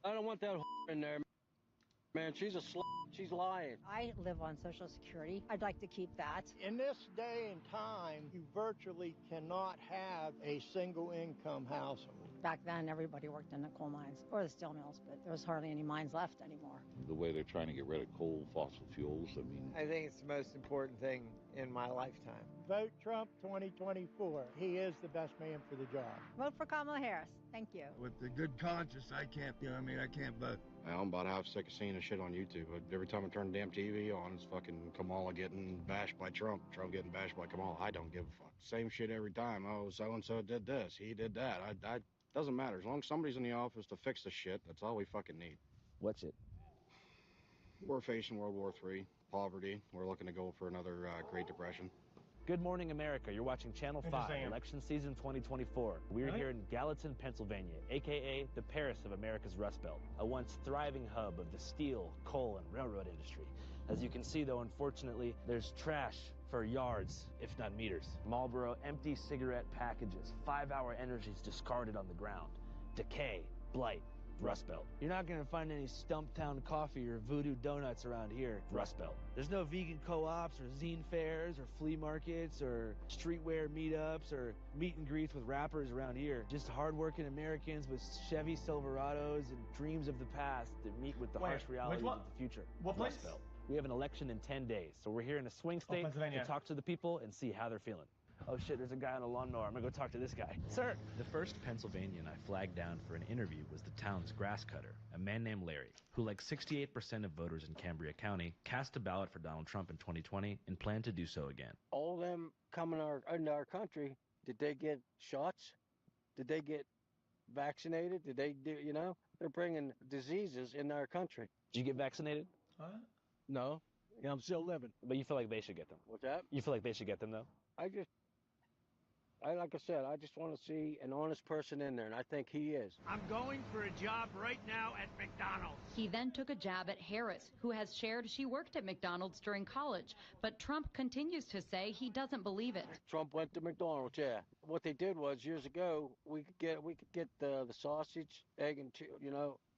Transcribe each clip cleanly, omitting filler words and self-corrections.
I don't want that in there, man. She's a slut. She's lying. I live on Social Security. I'd like to keep that. In this day and time, you virtually cannot have a single income household. Back then, everybody worked in the coal mines or the steel mills, but there was hardly any mines left anymore. The way they're trying to get rid of coal, fossil fuels, I think it's the most important thing in my lifetime. Vote Trump 2024. He is the best man for the job. Vote for Kamala Harris. Thank you. With a good conscience, I can't vote. I'm about half sick of seeing this shit on YouTube. Every time I turn the damn TV on, it's fucking Kamala getting bashed by Trump. Trump getting bashed by Kamala. I don't give a fuck. Same shit every time. Oh, so-and-so did this. He did that. Doesn't matter. As long as somebody's in the office to fix the shit, that's all we fucking need. What's it? We're facing World War III, poverty. We're looking to go for another Great Depression. Good morning, America. You're watching Channel 5, election season 2024. We're here in Gallatin, Pennsylvania, a.k.a. the Paris of America's Rust Belt, a once thriving hub of the steel, coal, and railroad industry. As you can see, though, unfortunately, there's trash for yards, if not meters. Marlboro empty cigarette packages, 5-hour energies discarded on the ground. Decay, blight, Rust Belt. You're not going to find any Stumptown coffee or voodoo donuts around here, Rust Belt. There's no vegan co-ops or zine fairs or flea markets or streetwear meetups or meet and greets with rappers around here. Just hardworking Americans with Chevy Silverados and dreams of the past that meet with the harsh realities of the future. What place? Rust Belt. We have an election in 10 days, so we're here in a swing state to talk to the people and see how they're feeling. Oh shit, there's a guy on a lawnmower. I'm gonna go talk to this guy. Sir! The first Pennsylvanian I flagged down for an interview was the town's grass cutter, a man named Larry, who, like 68% of voters in Cambria County, cast a ballot for Donald Trump in 2020 and planned to do so again. All them coming into our country, did they get shots? Did they get vaccinated? Did they do, they're bringing diseases in our country. Did you get vaccinated? What? No. Yeah, I'm still living. But you feel like they should get them? What's that? You feel like they should get them, though? Like I said, I just want to see an honest person in there, and I think he is. I'm going for a job right now at McDonald's. He then took a jab at Harris, who has shared she worked at McDonald's during college. But Trump continues to say he doesn't believe it. Trump went to McDonald's, yeah. What they did was, years ago, we could get the sausage, egg, and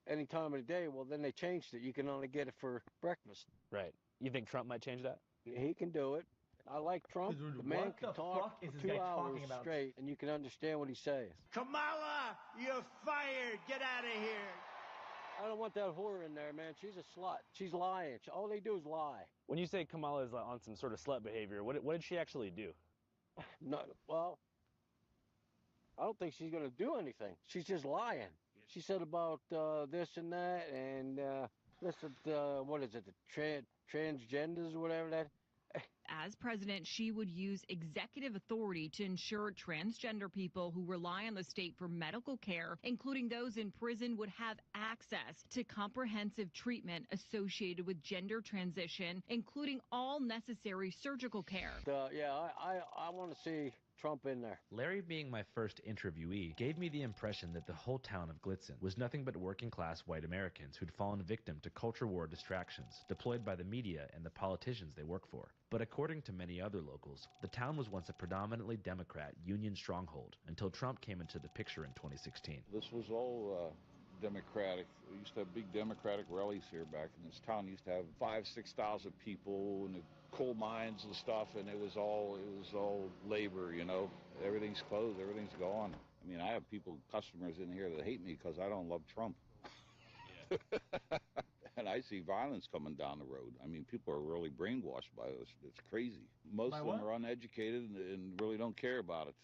any time of the day. Well, then they changed it. You can only get it for breakfast. Right. You think Trump might change that? He can do it. I like Trump. The man can talk for 2 hours straight, and you can understand what he says. Kamala, you're fired. Get out of here. I don't want that whore in there, man. She's a slut. She's lying. All they do is lie. When you say Kamala is on some sort of slut behavior, what did she actually do? No, well, I don't think she's going to do anything. She's just lying. She said about this and that, and what is it, the transgenders or whatever that. As president, she would use executive authority to ensure transgender people who rely on the state for medical care, including those in prison, would have access to comprehensive treatment associated with gender transition, including all necessary surgical care. I want to see Trump in there. Larry, being my first interviewee, gave me the impression that the whole town of Glitzen was nothing but working-class white Americans who'd fallen victim to culture war distractions deployed by the media and the politicians they work for. But according to many other locals, the town was once a predominantly Democrat union stronghold until Trump came into the picture in 2016. This was all Democratic. We used to have big Democratic rallies here back in this town. We used to have 5,000-6,000 people in the coal mines and stuff, and it was all labor, Everything's closed, everything's gone. I mean, I have customers in here that hate me because I don't love Trump. And I see violence coming down the road. I mean, people are really brainwashed by this. It's crazy. Most of them are uneducated and really don't care about it.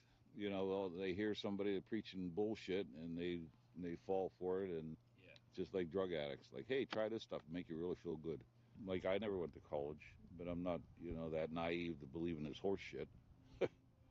They hear somebody preaching bullshit and they fall for it, and just like drug addicts, like, hey, try this stuff, make you really feel good. Like, I never went to college, but I'm not, that naive to believe in this horse shit.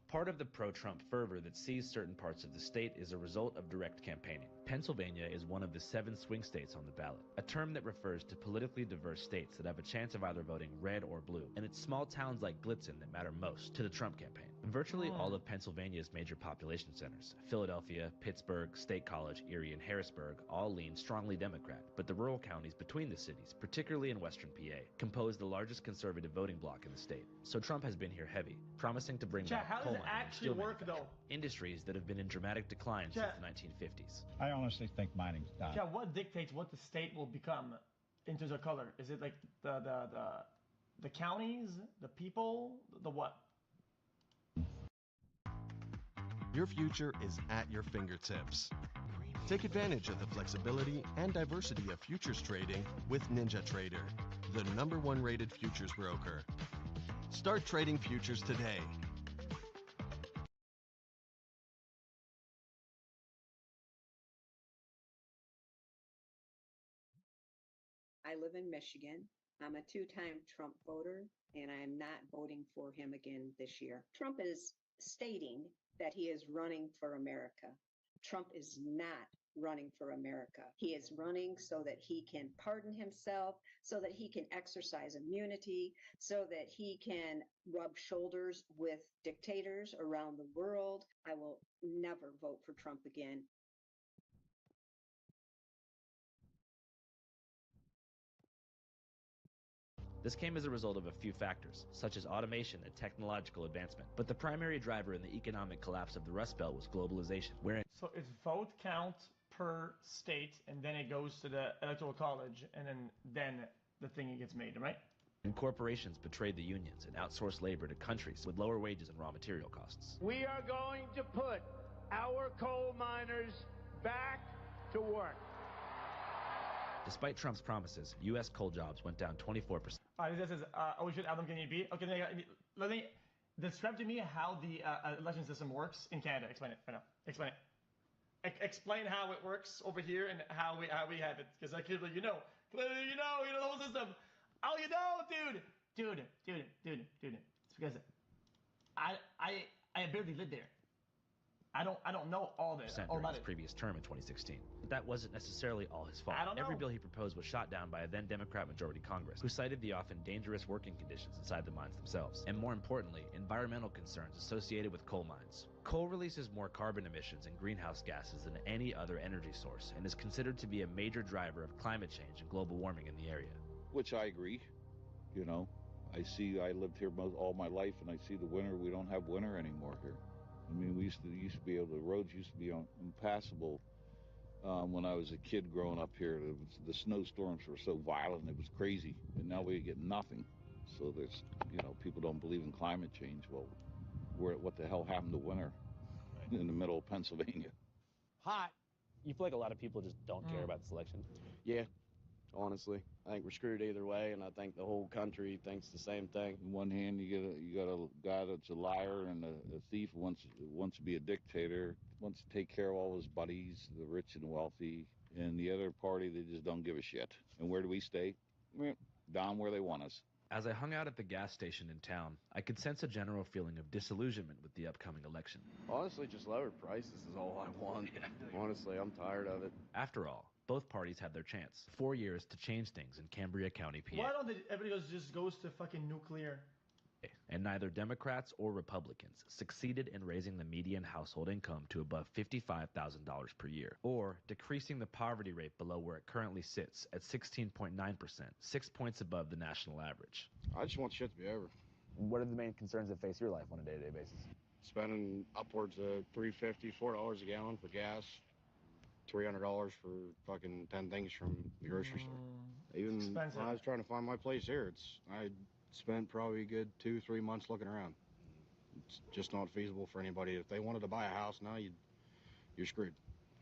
Part of the pro-Trump fervor that sees certain parts of the state is a result of direct campaigning. Pennsylvania is one of the 7 swing states on the ballot, a term that refers to politically diverse states that have a chance of either voting red or blue, and it's small towns like Glitzen that matter most to the Trump campaign. Virtually all of Pennsylvania's major population centers, Philadelphia, Pittsburgh, State College, Erie, and Harrisburg, all lean strongly Democrat, but the rural counties between the cities, particularly in western PA, compose the largest conservative voting bloc in the state. So Trump has been here heavy, promising to bring back coal mining and steel manufacturing, industries that have been in dramatic decline since the 1950s. I honestly think mining's done. Yeah, what dictates what the state will become in terms of color? Is it like the counties, the people, the what? Your future is at your fingertips. Take advantage of the flexibility and diversity of futures trading with NinjaTrader, the #1 rated futures broker. Start trading futures today. I live in Michigan. I'm a 2-time Trump voter, and I am not voting for him again this year. Trump is stating that he is running for America. Trump is not running for America. He is running so that he can pardon himself, so that he can exercise immunity, so that he can rub shoulders with dictators around the world. I will never vote for Trump again. This came as a result of a few factors, such as automation and technological advancement. But the primary driver in the economic collapse of the Rust Belt was globalization, wherein... So it's vote count per state, and then it goes to the electoral college, and then the thing gets made, right? And corporations betrayed the unions and outsourced labor to countries with lower wages and raw material costs. We are going to put our coal miners back to work. Despite Trump's promises, U.S. coal jobs went down 24%. This is, oh shit, Adam, can you be? Okay, let me describe to me how the election system works in Canada. Explain it right now. Explain it. Explain how it works over here and how we have it. Because clearly you know the whole system. Oh, you know, dude. It's because I barely lived there. I don't know all this. During his previous term in 2016. But that wasn't necessarily all his fault. Every bill he proposed was shot down by a then Democrat majority Congress, who cited the often dangerous working conditions inside the mines themselves, and more importantly, environmental concerns associated with coal mines. Coal releases more carbon emissions and greenhouse gases than any other energy source, and is considered to be a major driver of climate change and global warming in the area. Which I agree. You know, I lived here all my life, and I see the winter. We don't have winter anymore here. I mean, we used to be able. The roads used to be impassable when I was a kid growing up here. The snowstorms were so violent, it was crazy. And now we get nothing. So there's, people don't believe in climate change. Well, what the hell happened to winter in the middle of Pennsylvania? Hot. You feel like a lot of people just don't care about this election? Yeah, honestly, I think we're screwed either way, and I think the whole country thinks the same thing. On one hand, you got a guy that's a liar and a thief, wants to be a dictator, wants to take care of all his buddies, the rich and wealthy, and the other party, they just don't give a shit. And where do we stay? Down where they want us. As I hung out at the gas station in town, I could sense a general feeling of disillusionment with the upcoming election. Honestly, just lower prices is all I want. Honestly, I'm tired of it. After all, both parties had their chance. 4 years to change things in Cambria County, PA. Why don't everybody just goes to fucking nuclear? And neither Democrats or Republicans succeeded in raising the median household income to above $55,000 per year, or decreasing the poverty rate below where it currently sits at 16.9%, 6 points above the national average. I just want shit to be over. What are the main concerns that face your life on a day-to-day basis? Spending upwards of $3.50, $4 a gallon for gas, $300 for fucking 10 things from the grocery store. Even expensive. When I was trying to find my place here, I spent probably a good 2-3 months looking around. It's just not feasible for anybody. If they wanted to buy a house now, you're screwed.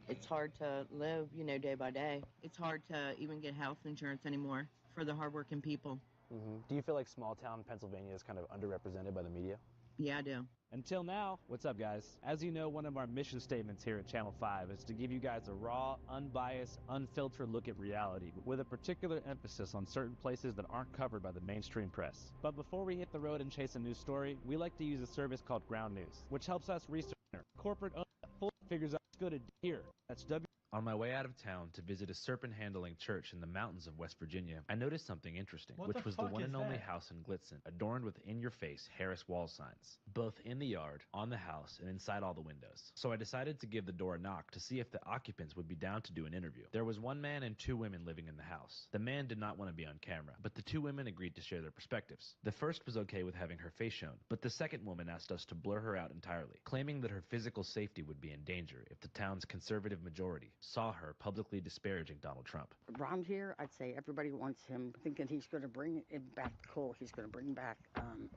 It's hard to live, day by day. It's hard to even get health insurance anymore for the hardworking people. Mm-hmm. Do you feel like small-town Pennsylvania is kind of underrepresented by the media? Yeah, I do. Until now, what's up, guys? As you know, one of our mission statements here at Channel 5 is to give you guys a raw, unbiased, unfiltered look at reality, with a particular emphasis on certain places that aren't covered by the mainstream press. But before we hit the road and chase a news story, we like to use a service called Ground News, which helps us research corporate full figures out go to here. That's W. On my way out of town to visit a serpent-handling church in the mountains of West Virginia, I noticed something interesting, which was the one and only house in Glitzen, adorned with in-your-face Harris wall signs, both in the yard, on the house, and inside all the windows. So I decided to give the door a knock to see if the occupants would be down to do an interview. There was one man and 2 women living in the house. The man did not want to be on camera, but the 2 women agreed to share their perspectives. The first was okay with having her face shown, but the second woman asked us to blur her out entirely, claiming that her physical safety would be in danger if the town's conservative majority saw her publicly disparaging Donald Trump. Around here, I'd say everybody wants him, thinking he's going to bring back coal, he's going to bring back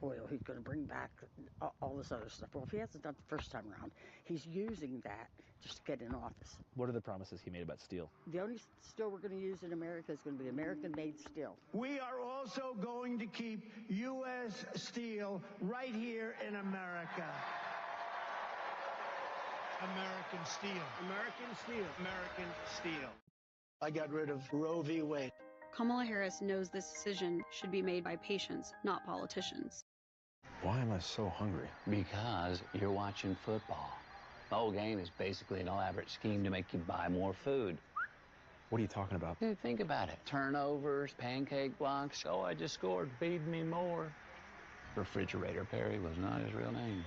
oil, he's going to bring back all this other stuff. Well, if he hasn't done it the first time around, he's using that just to get in office. What are the promises he made about steel? The only steel we're going to use in America is going to be American-made steel. We are also going to keep U.S. steel right here in America. American steel. American steel. American steel. I got rid of Roe v. Wade. Kamala Harris knows this decision should be made by patients, not politicians. Why am I so hungry? Because you're watching football. The whole game is basically an elaborate scheme to make you buy more food. What are you talking about? Dude, think about it. Turnovers, pancake blocks. Oh, I just scored. Feed me more. Refrigerator Perry was not his real name.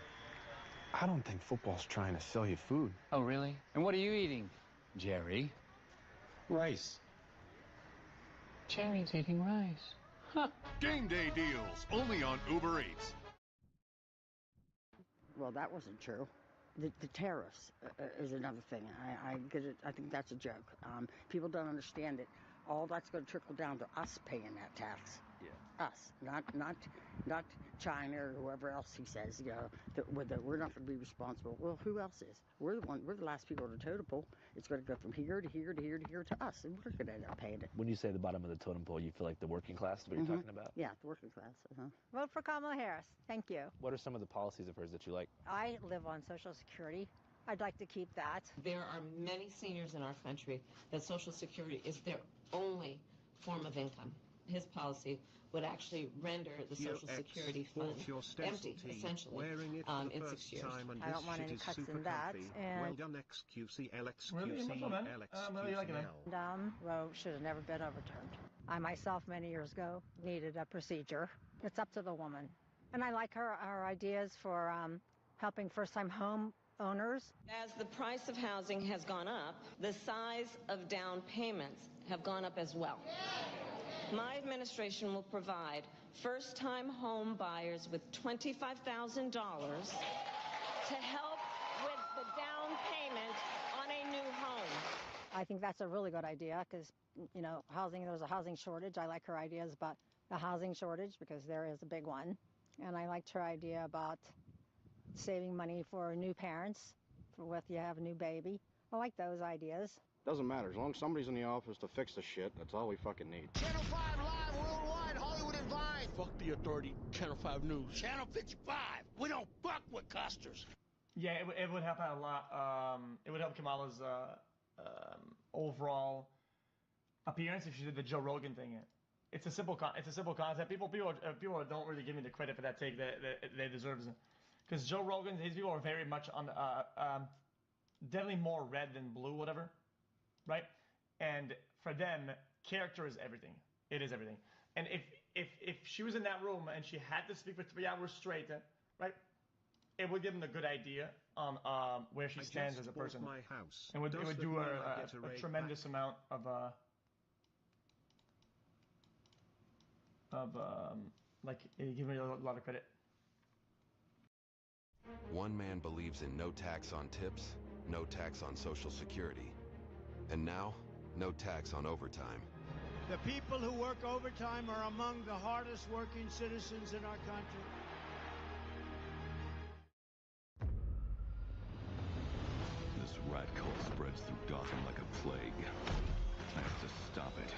I don't think football's trying to sell you food. Oh, really? And what are you eating, Jerry? Rice. Jerry's eating rice. Huh. Game day deals, only on Uber Eats. Well, that wasn't true. The tariffs is another thing. I get it. I think that's a joke. People don't understand it. All that's going to trickle down to us paying that tax. Yeah. Us, not China or whoever else he says. You know, that we're not going to be responsible. Well, who else is? We're the last people on the totem pole. It's going to go from here to here to here to here to us, and we're going to end up paying it. When you say the bottom of the totem pole, you feel like the working class is what you're talking about? Yeah, the working class. Vote for Kamala Harris. Thank you. What are some of the policies of hers that you like? I live on Social Security. I'd like to keep that. There are many seniors in our country that Social Security is their only form of income. His policy would actually render the Social Security fund empty, essentially, in 6 years. I don't want any cuts in that. And well done, XQC, Really? Roe should have never been overturned. I myself, many years ago, needed a procedure. It's up to the woman. And I like her ideas for helping first-time home owners. As the price of housing has gone up, the size of down payments have gone up as well. My administration will provide first-time home buyers with $25,000 to help with the down payment on a new home. I think that's a really good idea because, you know, there's a housing shortage. I like her ideas about the housing shortage because there is a big one. And I liked her idea about saving money for new parents if you have a new baby. I like those ideas. Doesn't matter. As long as somebody's in the office to fix the shit, that's all we fucking need. Channel 5 Live Worldwide, Hollywood Advice. Fuck the authority, Channel 5 News. Channel 55, we don't fuck with costers. Yeah, it would help out a lot. It would help Kamala's overall appearance if she did the Joe Rogan thing. It's a simple concept. People don't really give me the credit for that take that they deserve. Because Joe Rogan, his people are very much on definitely more red than blue, whatever, right? And for them, character is everything. It is everything. And if she was in that room and she had to speak for 3 hours straight, right, it would give them a good idea on where she stands as a person. My house. And it would do a tremendous amount of like, give me a lot of credit. One man believes in no tax on tips, no tax on Social Security, and now, no tax on overtime. The people who work overtime are among the hardest working citizens in our country. This rat cult spreads through Gotham like a plague. I have to stop it.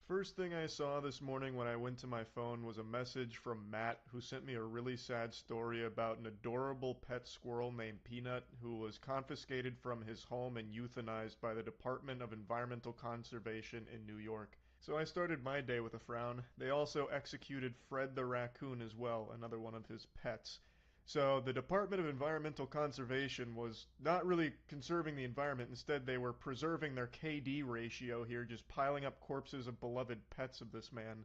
First thing I saw this morning when I went to my phone was a message from Matt, who sent me a really sad story about an adorable pet squirrel named Peanut who was confiscated from his home and euthanized by the Department of Environmental Conservation in New York. So I started my day with a frown. They also executed Fred the raccoon as well, another one of his pets. So the Department of Environmental Conservation was not really conserving the environment. Instead, they were preserving their KD ratio here, just piling up corpses of beloved pets of this man.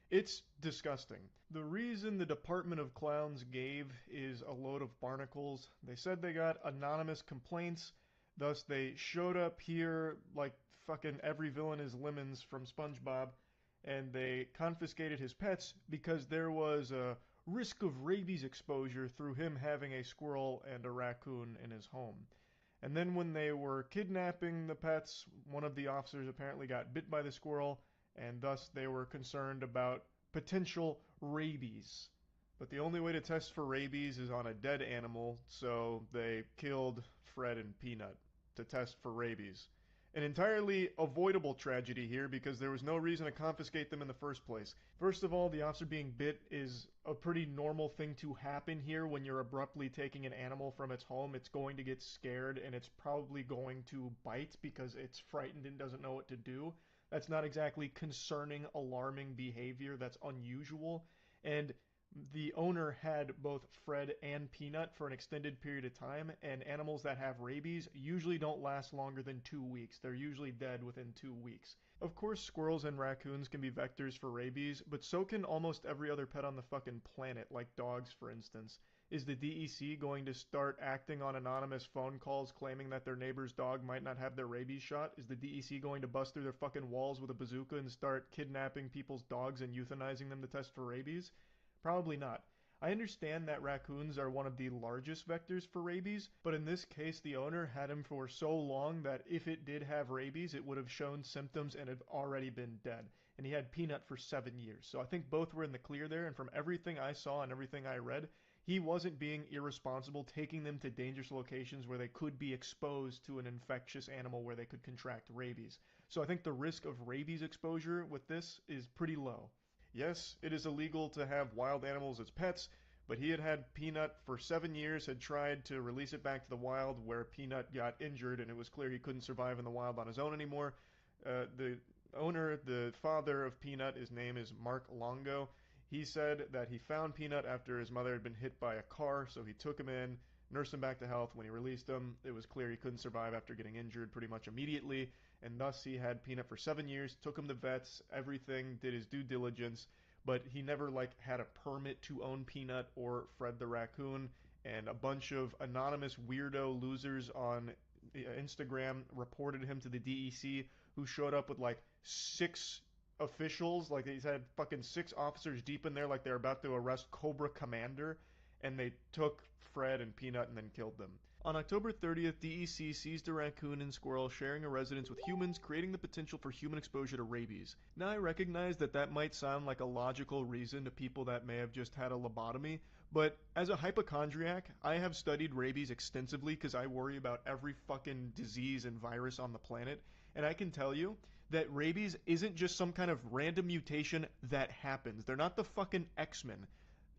It's disgusting. The reason the Department of Clowns gave is a load of barnacles. They said they got anonymous complaints, thus they showed up here like fucking every villain is Lemons from SpongeBob, and they confiscated his pets because there was a risk of rabies exposure through him having a squirrel and a raccoon in his home. And then when they were kidnapping the pets, one of the officers apparently got bit by the squirrel, and thus they were concerned about potential rabies. But the only way to test for rabies is on a dead animal, so they killed Fred and Peanut to test for rabies. An entirely avoidable tragedy here because there was no reason to confiscate them in the first place. First of all, the officer being bit is a pretty normal thing to happen here when you're abruptly taking an animal from its home. It's going to get scared and it's probably going to bite because it's frightened and doesn't know what to do. That's not exactly concerning, alarming behavior. That's unusual. And the owner had both Fred and Peanut for an extended period of time, and animals that have rabies usually don't last longer than 2 weeks. They're usually dead within 2 weeks. Of course, squirrels and raccoons can be vectors for rabies, but so can almost every other pet on the fucking planet, like dogs, for instance. Is the DEC going to start acting on anonymous phone calls claiming that their neighbor's dog might not have their rabies shot? Is the DEC going to bust through their fucking walls with a bazooka and start kidnapping people's dogs and euthanizing them to test for rabies? Probably not. I understand that raccoons are one of the largest vectors for rabies, but in this case the owner had him for so long that if it did have rabies it would have shown symptoms and had already been dead. And he had Peanut for 7 years. So I think both were in the clear there, and from everything I saw and everything I read, he wasn't being irresponsible taking them to dangerous locations where they could be exposed to an infectious animal where they could contract rabies. So I think the risk of rabies exposure with this is pretty low. Yes, it is illegal to have wild animals as pets, but he had had Peanut for 7 years, had tried to release it back to the wild where Peanut got injured, and it was clear he couldn't survive in the wild on his own anymore. The owner, the father of Peanut, his name is Mark Longo. He said that he found Peanut after his mother had been hit by a car, so he took him in, nursed him back to health. When he released him, it was clear he couldn't survive after getting injured pretty much immediately, and thus he had Peanut for 7 years, took him to vets, everything, did his due diligence, but he never had a permit to own Peanut or Fred the raccoon, and a bunch of anonymous weirdo losers on Instagram reported him to the DEC, who showed up with 6 officials, he's had fucking 6 officers deep in there like they're about to arrest Cobra Commander, and they took Fred and Peanut and then killed them. On October 30th, DEC seized a raccoon and squirrel sharing a residence with humans, creating the potential for human exposure to rabies. Now I recognize that that might sound like a logical reason to people that may have just had a lobotomy, but as a hypochondriac, I have studied rabies extensively because I worry about every fucking disease and virus on the planet, and I can tell you that rabies isn't just some kind of random mutation that happens. They're not the fucking X-Men.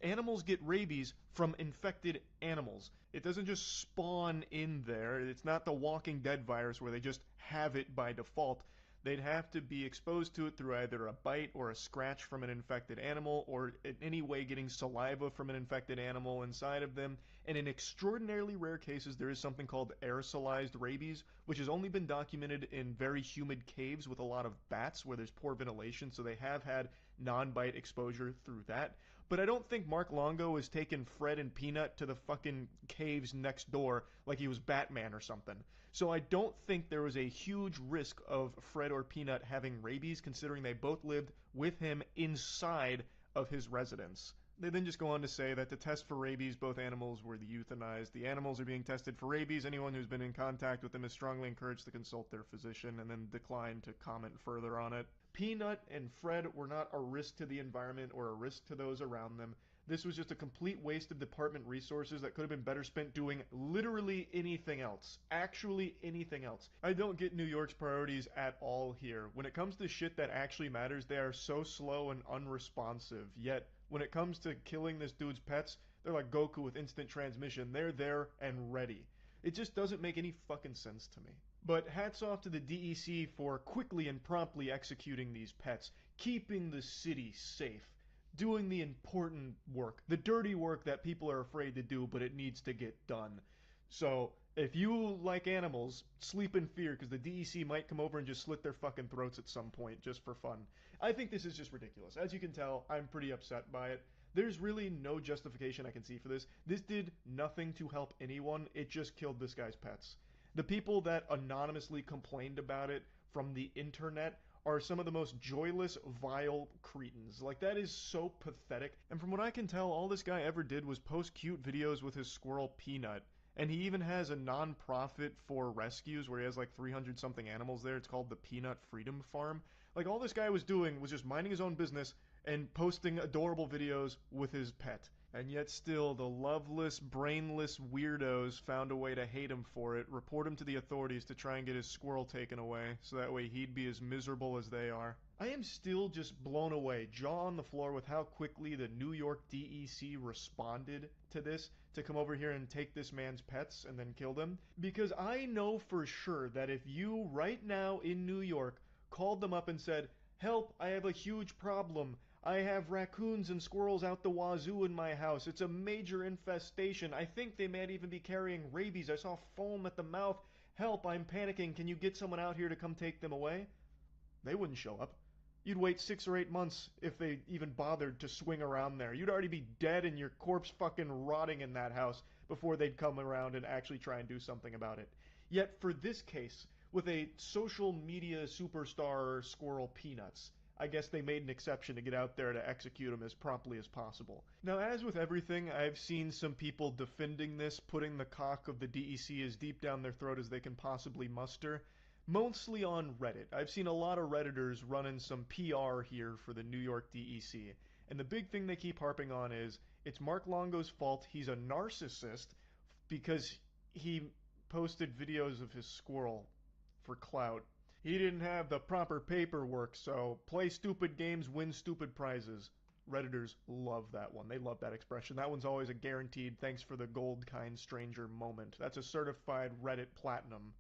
Animals get rabies from infected animals. It doesn't just spawn in there. It's not the Walking Dead virus where they just have it by default. They'd have to be exposed to it through either a bite or a scratch from an infected animal, or in any way getting saliva from an infected animal inside of them. And in extraordinarily rare cases, there is something called aerosolized rabies, which has only been documented in very humid caves with a lot of bats where there's poor ventilation, so they have had non-bite exposure through that. But I don't think Mark Longo was taking Fred and Peanut to the fucking caves next door like he was Batman or something. So I don't think there was a huge risk of Fred or Peanut having rabies, considering they both lived with him inside of his residence. They then just go on to say that to test for rabies, both animals were euthanized. The animals are being tested for rabies. Anyone who's been in contact with them is strongly encouraged to consult their physician, and then decline to comment further on it. Peanut and Fred were not a risk to the environment or a risk to those around them. This was just a complete waste of department resources that could have been better spent doing literally anything else. Actually anything else. I don't get New York's priorities at all here. When it comes to shit that actually matters, they are so slow and unresponsive. Yet, when it comes to killing this dude's pets, they're like Goku with instant transmission. They're there and ready. It just doesn't make any fucking sense to me. But hats off to the DEC for quickly and promptly executing these pets, keeping the city safe, doing the important work, the dirty work that people are afraid to do, but it needs to get done. So, if you like animals, sleep in fear, because the DEC might come over and just slit their fucking throats at some point, just for fun. I think this is just ridiculous. As you can tell, I'm pretty upset by it. There's really no justification I can see for this. This did nothing to help anyone, it just killed this guy's pets. The people that anonymously complained about it from the internet are some of the most joyless, vile cretins. Like, that is so pathetic. And from what I can tell, all this guy ever did was post cute videos with his squirrel Peanut. And he even has a non-profit for rescues where he has like 300 something animals there. It's called the Peanut Freedom Farm. Like, all this guy was doing was just minding his own business and posting adorable videos with his pet. And yet still, the loveless, brainless weirdos found a way to hate him for it, report him to the authorities to try and get his squirrel taken away, so that way he'd be as miserable as they are. I am still just blown away, jaw on the floor, with how quickly the New York DEC responded to this, to come over here and take this man's pets and then kill them. Because I know for sure that if you, right now in New York, called them up and said, "Help, I have a huge problem. I have raccoons and squirrels out the wazoo in my house. It's a major infestation. I think they might even be carrying rabies. I saw foam at the mouth. Help, I'm panicking. Can you get someone out here to come take them away?" They wouldn't show up. You'd wait 6 or 8 months if they even bothered to swing around there. You'd already be dead and your corpse fucking rotting in that house before they'd come around and actually try and do something about it. Yet for this case, with a social media superstar squirrel Peanuts, I guess they made an exception to get out there to execute him as promptly as possible. Now, as with everything, I've seen some people defending this, putting the cock of the DEC as deep down their throat as they can possibly muster. Mostly on Reddit. I've seen a lot of Redditors running some PR here for the New York DEC. And the big thing they keep harping on is, it's Mark Longo's fault. He's a narcissist because he posted videos of his squirrel for clout. He didn't have the proper paperwork, so play stupid games, win stupid prizes. Redditors love that one. They love that expression. That one's always a guaranteed thanks for the gold kind stranger moment. That's a certified Reddit platinum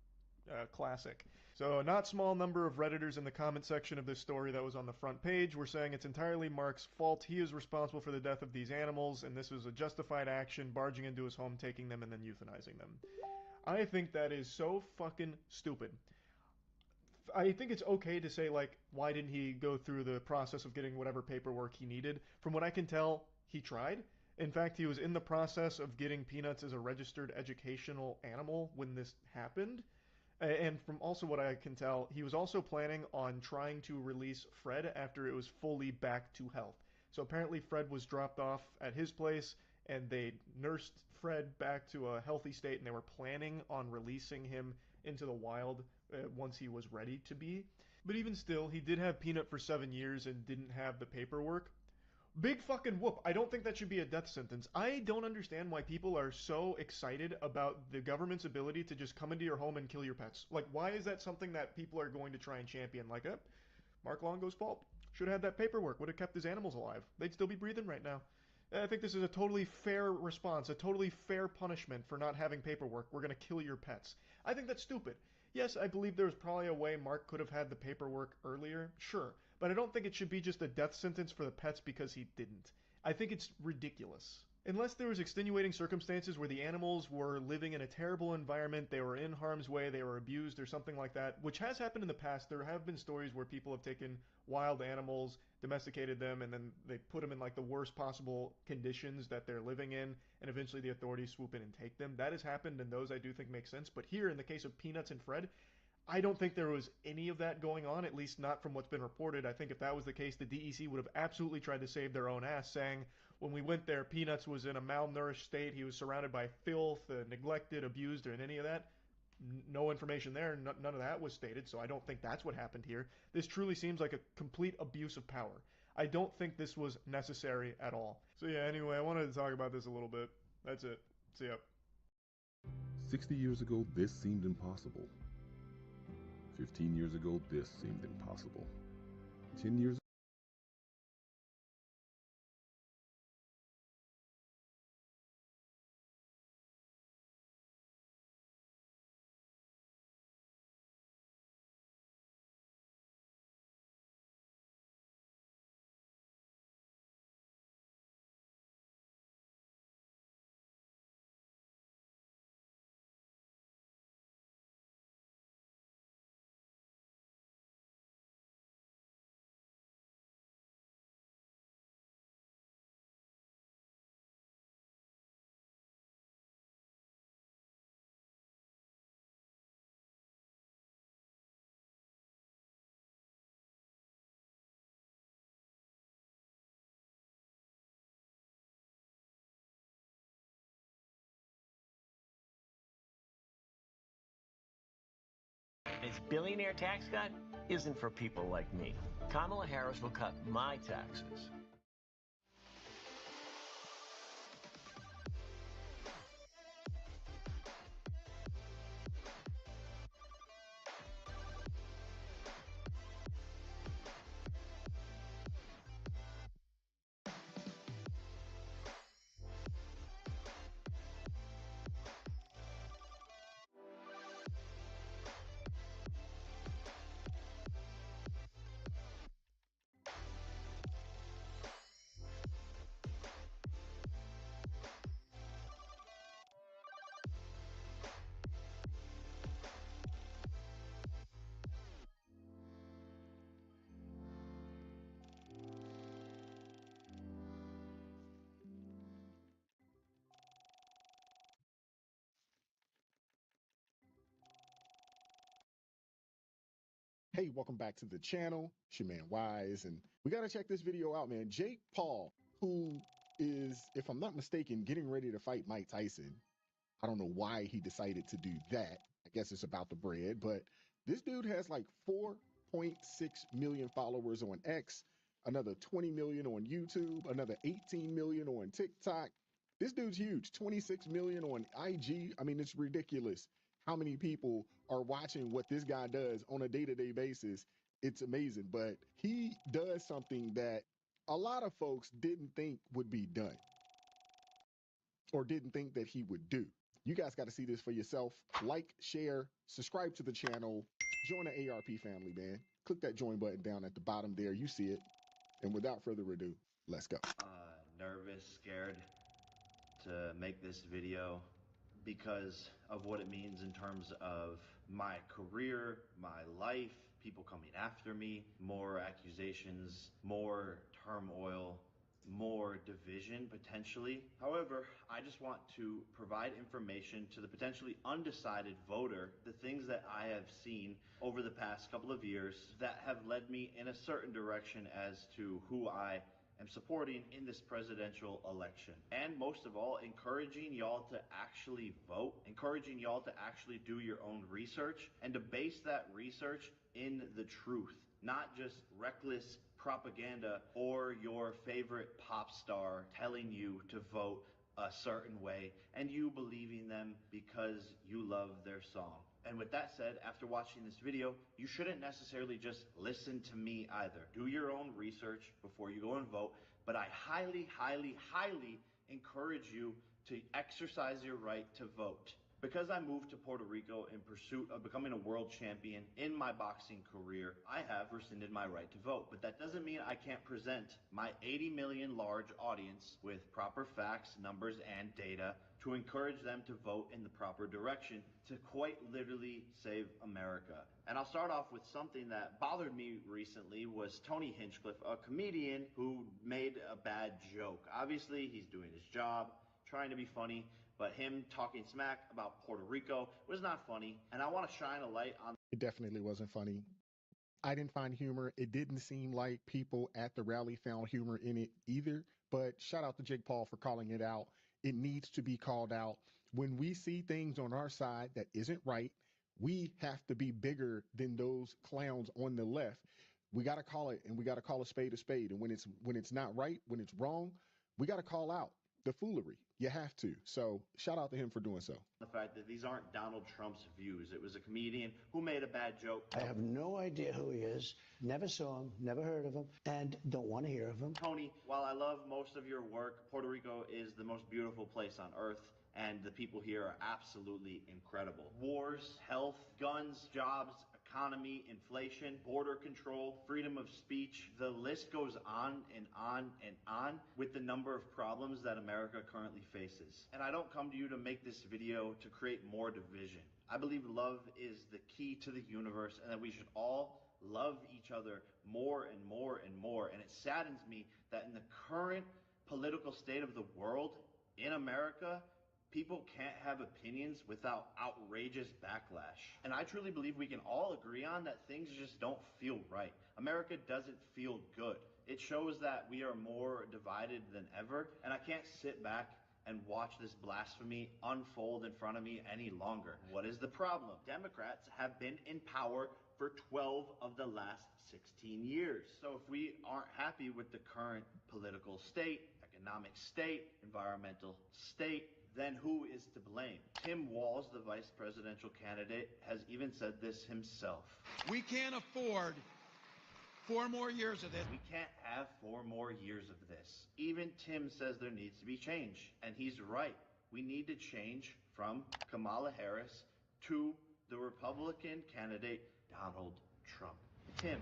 classic. So a not small number of Redditors in the comment section of this story that was on the front page were saying it's entirely Mark's fault. He is responsible for the death of these animals, and this was a justified action, barging into his home, taking them, and then euthanizing them. I think that is so fucking stupid. I think it's okay to say, like, why didn't he go through the process of getting whatever paperwork he needed? From what I can tell, he tried. In fact, he was in the process of getting Peanuts as a registered educational animal when this happened. And from also what I can tell, he was also planning on trying to release Fred after it was fully back to health. So apparently Fred was dropped off at his place, and they nursed Fred back to a healthy state, and they were planning on releasing him into the wild once he was ready to be. But even still, he did have Peanut for 7 years and didn't have the paperwork. Big fucking whoop. I don't think that should be a death sentence. I don't understand why people are so excited about the government's ability to just come into your home and kill your pets. Like, why is that something that people are going to try and champion? Like, Mark Longo's fault. Should have had that paperwork. Would have kept his animals alive. They'd still be breathing right now. I think this is a totally fair response, a totally fair punishment for not having paperwork. We're going to kill your pets. I think that's stupid. Yes, I believe there was probably a way Mark could have had the paperwork earlier. Sure. But I don't think it should be just a death sentence for the pets because he didn't. I think it's ridiculous. Unless there was extenuating circumstances where the animals were living in a terrible environment, they were in harm's way, they were abused or something like that, which has happened in the past. There have been stories where people have taken wild animals, domesticated them, and then they put them in like the worst possible conditions that they're living in, and eventually the authorities swoop in and take them. That has happened, and those I do think make sense. But here, in the case of Peanuts and Fred, I don't think there was any of that going on, at least not from what's been reported. I think if that was the case, the DEC would have absolutely tried to save their own ass, saying, when we went there, Peanuts was in a malnourished state, he was surrounded by filth, neglected, abused, or any of that. No information there, none of that was stated, so I don't think that's what happened here. This truly seems like a complete abuse of power. I don't think this was necessary at all. So yeah, anyway, I wanted to talk about this a little bit. That's it. See ya. 60 years ago, this seemed impossible. 15 years ago, this seemed impossible. 10 years This billionaire tax cut isn't for people like me. Kamala Harris will cut my taxes. Hey, welcome back to the channel. It's your man Wise, and we got to check this video out, man. Jake Paul, who is, if I'm not mistaken, getting ready to fight Mike Tyson. I don't know why he decided to do that. I guess it's about the bread, but this dude has like 4.6 million followers on X, another 20 million on YouTube, another 18 million on TikTok. This dude's huge, 26 million on IG. I mean, it's ridiculous how many people are watching what this guy does on a day-to-day basis. It's amazing, but he does something that a lot of folks didn't think would be done or didn't think that he would do. You guys got to see this for yourself. Like, share, subscribe to the channel, join the ARP family, man. Click that join button down at the bottom there. You see it. And without further ado, let's go. Nervous, scared to make this video because of what it means in terms of my career, my life, people coming after me, more accusations, more turmoil, more division potentially. However, I just want to provide information to the potentially undecided voter, the things that I have seen over the past couple of years that have led me in a certain direction as to who I am supporting in this presidential election. And most of all, encouraging y'all to actually vote, encouraging y'all to actually do your own research and to base that research in the truth, not just reckless propaganda or your favorite pop star telling you to vote a certain way and you believing them because you love their song. And with that said, after watching this video, you shouldn't necessarily just listen to me either. Do your own research before you go and vote, but I highly, highly, highly encourage you to exercise your right to vote. Because I moved to Puerto Rico in pursuit of becoming a world champion in my boxing career, I have rescinded my right to vote. But that doesn't mean I can't present my 80 million large audience with proper facts, numbers, and data to encourage them to vote in the proper direction to quite literally save America. And I'll start off with something that bothered me recently was Tony Hinchcliffe, a comedian who made a bad joke. Obviously, he's doing his job, trying to be funny, but him talking smack about Puerto Rico was not funny, and I want to shine a light on. It definitely wasn't funny. I didn't find humor. It didn't seem like people at the rally found humor in it either, but shout out to Jake Paul for calling it out. It needs to be called out. When we see things on our side that isn't right, we have to be bigger than those clowns on the left. We got to call it, and we got to call a spade a spade. And when it's not right, when it's wrong, we got to call out the foolery. You have to. So shout out to him for doing so. The fact that these aren't Donald Trump's views. It was a comedian who made a bad joke. I have no idea who he is, never saw him, never heard of him, and don't want to hear of him. Tony, while I love most of your work, Puerto Rico is the most beautiful place on earth, and the people here are absolutely incredible. Wars, health, guns, jobs, economy, inflation, border control, freedom of speech. The list goes on and on and on with the number of problems that America currently faces. And I don't come to you to make this video to create more division. I believe love is the key to the universe, and that we should all love each other more and more and more. And it saddens me that in the current political state of the world in America, people can't have opinions without outrageous backlash. And I truly believe we can all agree on that things just don't feel right. America doesn't feel good. It shows that we are more divided than ever, and I can't sit back and watch this blasphemy unfold in front of me any longer. What is the problem? Democrats have been in power for 12 of the last 16 years. So if we aren't happy with the current political state, economic state, environmental state, then who is to blame? Tim Walz, the vice presidential candidate, has even said this himself. We can't afford 4 more years of this. We can't have 4 more years of this. Even Tim says there needs to be change, and he's right. We need to change from Kamala Harris to the Republican candidate, Donald Trump. Tim,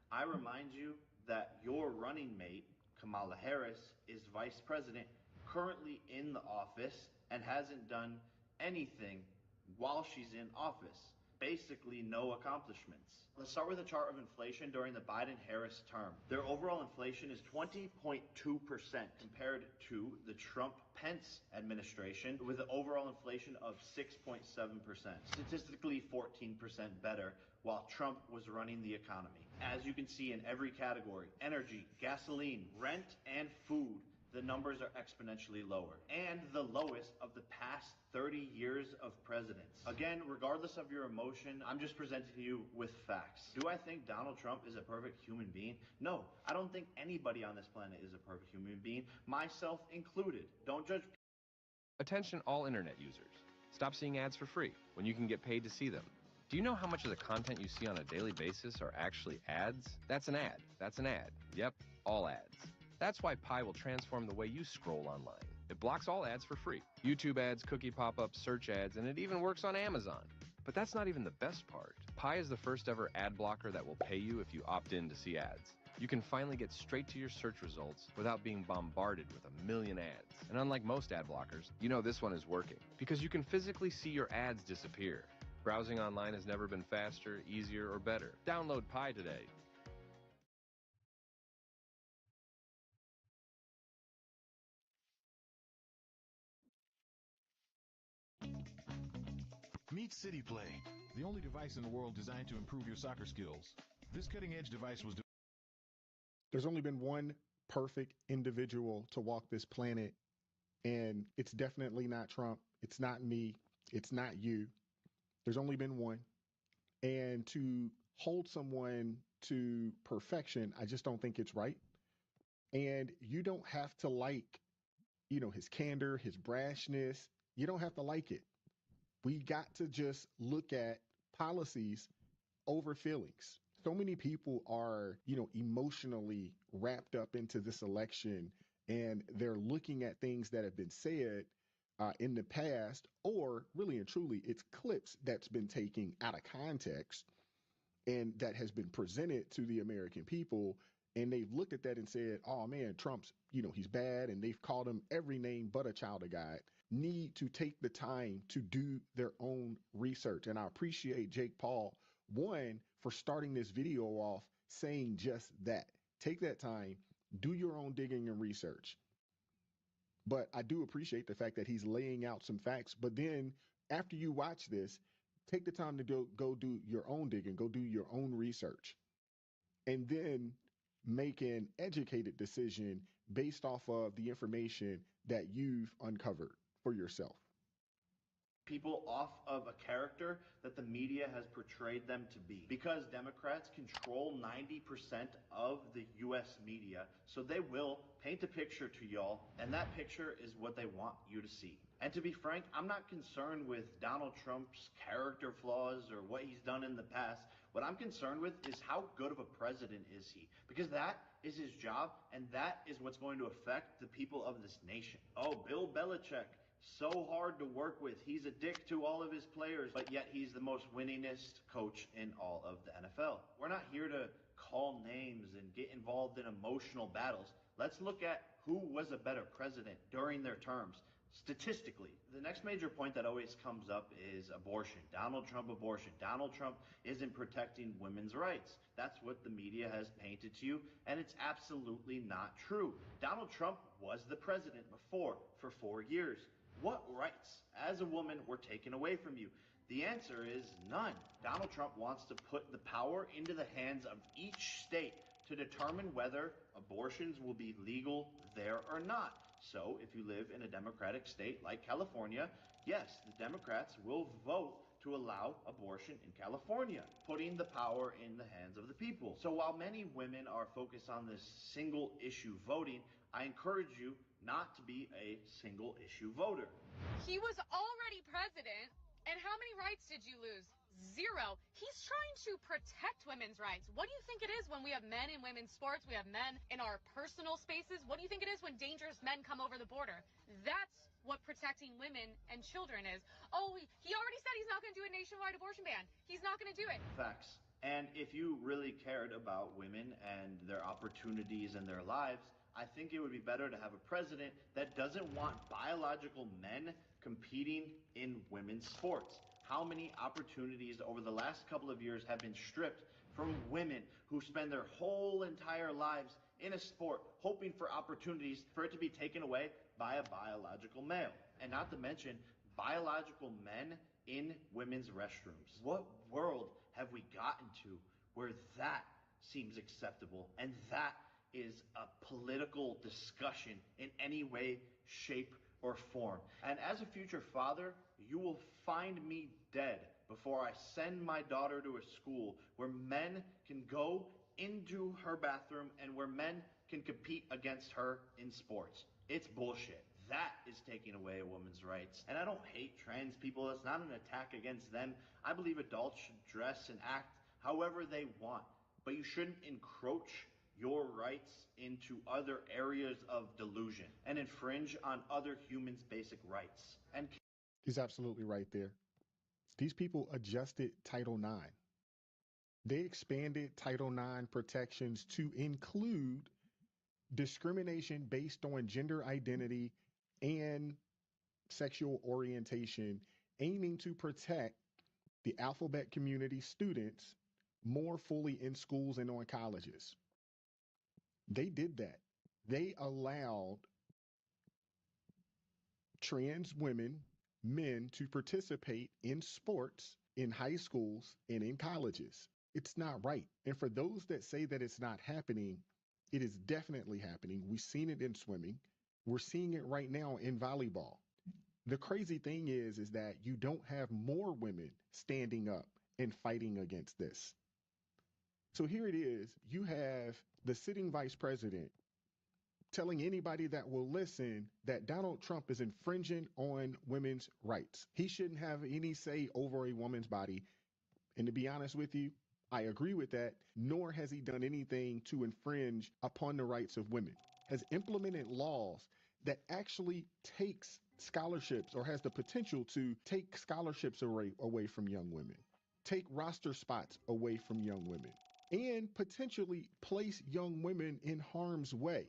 I remind you that your running mate, Kamala Harris, is vice president, currently in the office, and hasn't done anything while she's in office. Basically no accomplishments. Let's start with a chart of inflation during the Biden-Harris term. Their overall inflation is 20.2% compared to the Trump-Pence administration with an overall inflation of 6.7%. Statistically 14% better while Trump was running the economy. As you can see in every category, energy, gasoline, rent, and food, the numbers are exponentially lower, and the lowest of the past 30 years of presidents. Again, regardless of your emotion, I'm just presenting you with facts. Do I think Donald Trump is a perfect human being? No, I don't think anybody on this planet is a perfect human being, myself included. Don't judge. Attention all internet users. Stop seeing ads for free when you can get paid to see them. Do you know how much of the content you see on a daily basis are actually ads? That's an ad. That's an ad. Yep, all ads. That's why Pi will transform the way you scroll online. It blocks all ads for free. YouTube ads, cookie pop-ups, search ads, and it even works on Amazon. But that's not even the best part. Pi is the first ever ad blocker that will pay you if you opt in to see ads. You can finally get straight to your search results without being bombarded with a million ads. And unlike most ad blockers, you know this one is working because you can physically see your ads disappear. Browsing online has never been faster, easier, or better. Download Pi today. Meet City Play, the only device in the world designed to improve your soccer skills. This cutting-edge device was There's only been one perfect individual to walk this planet, and it's definitely not Trump. It's not me. It's not you. There's only been one. And to hold someone to perfection, I just don't think it's right. And you don't have to like, his candor, his brashness. You don't have to like it. We got to just look at policies over feelings. So many people are, emotionally wrapped up into this election, and they're looking at things that have been said in the past, or really and truly, it's clips that's been taken out of context and that has been presented to the American people. And they've looked at that and said, oh man, Trump's, he's bad. And they've called him every name but a child of God. Need to take the time to do their own research. And I appreciate Jake Paul, one, for starting this video off saying just that. Take that time, do your own digging and research. But I do appreciate the fact that he's laying out some facts. But then after you watch this, take the time to go do your own digging, go do your own research, and then make an educated decision based off of the information that you've uncovered for yourself. people off of a character that the media has portrayed them to be. Because Democrats control 90% of the US media, so they will paint a picture to y'all, and that picture is what they want you to see. And to be frank, I'm not concerned with Donald Trump's character flaws or what he's done in the past. What I'm concerned with is how good of a president is he? Because that is his job, and that is what's going to affect the people of this nation. Oh, Bill Belichick, so hard to work with. He's a dick to all of his players, but yet he's the most winningest coach in all of the NFL. We're not here to call names and get involved in emotional battles. Let's look at who was a better president during their terms. Statistically, the next major point that always comes up is abortion. Donald Trump abortion. Donald Trump isn't protecting women's rights. That's what the media has painted to you, and it's absolutely not true. Donald Trump was the president before for 4 years. What rights, as a woman, were taken away from you? The answer is none. Donald Trump wants to put the power into the hands of each state to determine whether abortions will be legal there or not. So if you live in a Democratic state like California, yes, the Democrats will vote to allow abortion in California, putting the power in the hands of the people. So while many women are focused on this single issue voting, I encourage you not to be a single issue voter. He was already president, and how many rights did you lose? 0. He's trying to protect women's rights. What do you think it is when we have men in women's sports, we have men in our personal spaces? What do you think it is when dangerous men come over the border? That's what protecting women and children is. Oh, he already said he's not going to do a nationwide abortion ban. He's not going to do it. Facts. And if you really cared about women and their opportunities and their lives, I think it would be better to have a president that doesn't want biological men competing in women's sports. How many opportunities over the last couple of years have been stripped from women who spend their whole entire lives in a sport hoping for opportunities for it to be taken away by a biological male? And not to mention biological men in women's restrooms. What world have we gotten to where that seems acceptable and that is a political discussion in any way, shape, or form? And as a future father, you will find me dead before I send my daughter to a school where men can go into her bathroom and where men can compete against her in sports. It's bullshit. That is taking away a woman's rights. And I don't hate trans people. It's not an attack against them. I believe adults should dress and act however they want. But you shouldn't encroach your rights into other areas of delusion and infringe on other humans' basic rights. And He's absolutely right there. These people adjusted Title IX. They expanded Title IX protections to include discrimination based on gender identity and sexual orientation, aiming to protect the alphabet community students more fully in schools and on colleges. They did that. They allowed trans women, men to participate in sports in high schools and in colleges. It's not right. And for those that say that it's not happening, it is definitely happening. We've seen it in swimming. We're seeing it right now in volleyball. The crazy thing is that you don't have more women standing up and fighting against this. So here it is. You have the sitting vice president telling anybody that will listen that Donald Trump is infringing on women's rights. He shouldn't have any say over a woman's body. And to be honest with you, I agree with that, nor has he done anything to infringe upon the rights of women. Has implemented laws that actually takes scholarships or has the potential to take scholarships away from young women, take roster spots away from young women, and potentially place young women in harm's way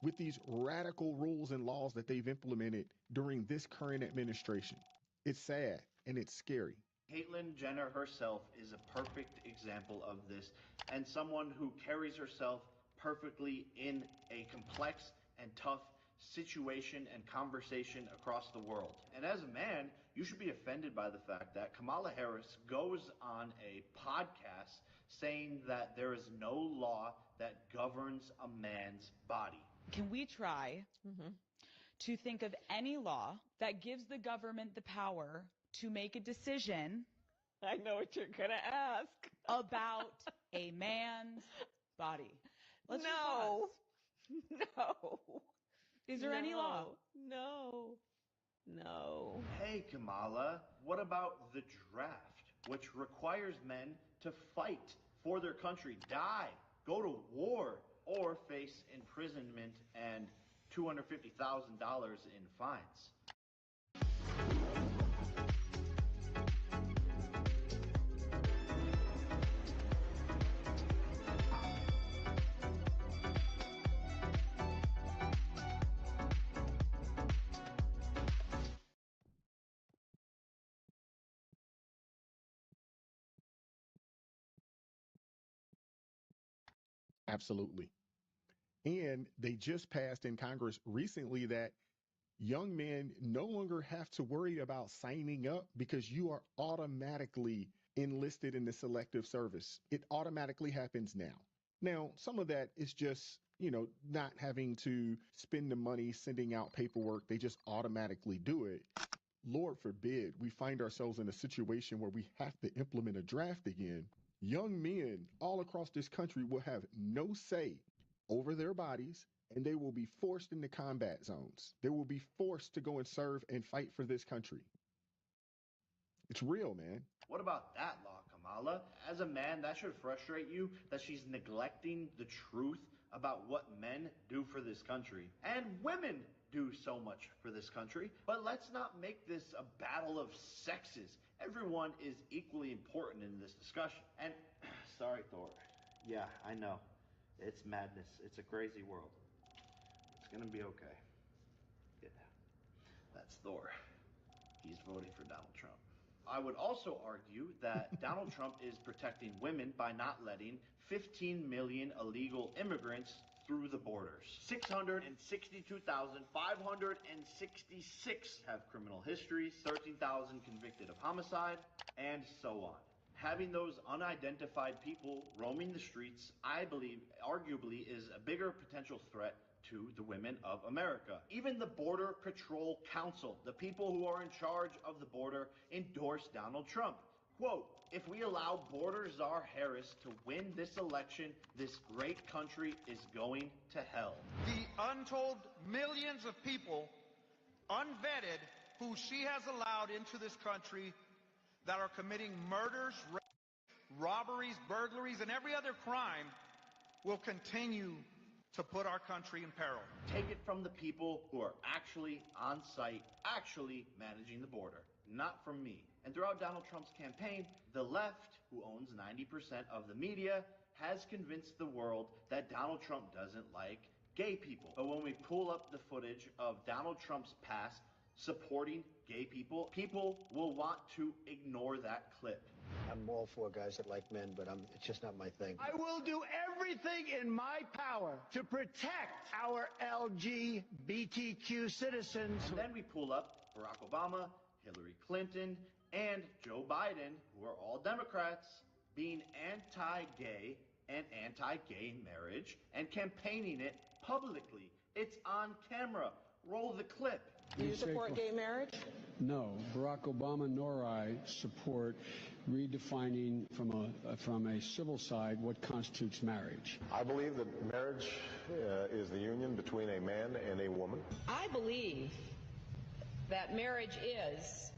with these radical rules and laws that they've implemented during this current administration. It's sad and it's scary. Caitlyn Jenner herself is a perfect example of this, and someone who carries herself perfectly in a complex and tough situation and conversation across the world. And as a man, you should be offended by the fact that Kamala Harris goes on a podcast saying that there is no law that governs a man's body. Can we try to think of any law that gives the government the power to make a decision. I know what you're going to ask. About a man's body. Let's No. Is there any law? No. Hey, Kamala, what about the draft, which requires men to fight for their country, die, go to war, or face imprisonment and $250,000 in fines? Absolutely. And they just passed in Congress recently that young men no longer have to worry about signing up because you are automatically enlisted in the selective service. It automatically happens now. Now, some of that is just, not having to spend the money sending out paperwork. They just automatically do it. Lord forbid we find ourselves in a situation where we have to implement a draft again. Young men all across this country will have no say over their bodies, and they will be forced into combat zones. They will be forced to go and serve and fight for this country. It's real, man. What about that law, Kamala? As a man, that should frustrate you that she's neglecting the truth about what men do for this country. And women do so much for this country. But let's not make this a battle of sexes. Everyone is equally important in this discussion. And, sorry, Thor. Yeah, I know. It's madness. It's a crazy world. It's gonna be okay. Yeah. That's Thor. He's voting for Donald Trump. I would also argue that Donald Trump is protecting women by not letting 15 million illegal immigrants through the borders. 662,566 have criminal histories, 13,000 convicted of homicide, and so on. Having those unidentified people roaming the streets, I believe, arguably, is a bigger potential threat to the women of America. Even the Border Patrol Council, the people who are in charge of the border, endorsed Donald Trump. Quote, "If we allow Border Czar Harris to win this election, this great country is going to hell." The untold millions of people, unvetted, who she has allowed into this country that are committing murders, robberies, burglaries, and every other crime will continue to put our country in peril. Take it from the people who are actually on site, actually managing the border, not from me. And throughout Donald Trump's campaign, the left, who owns 90% of the media, has convinced the world that Donald Trump doesn't like gay people. But when we pull up the footage of Donald Trump's past supporting gay people, people will want to ignore that clip. I'm all for guys that like men, but it's just not my thing. I will do everything in my power to protect our LGBTQ citizens. And then we pull up Barack Obama, Hillary Clinton, and Joe Biden, who are all Democrats, being anti-gay and anti-gay marriage and campaigning it publicly. It's on camera. Roll the clip. Do you support gay marriage? No, Barack Obama nor I support redefining from a civil side what constitutes marriage. I believe that marriage is the union between a man and a woman. I believe that marriage is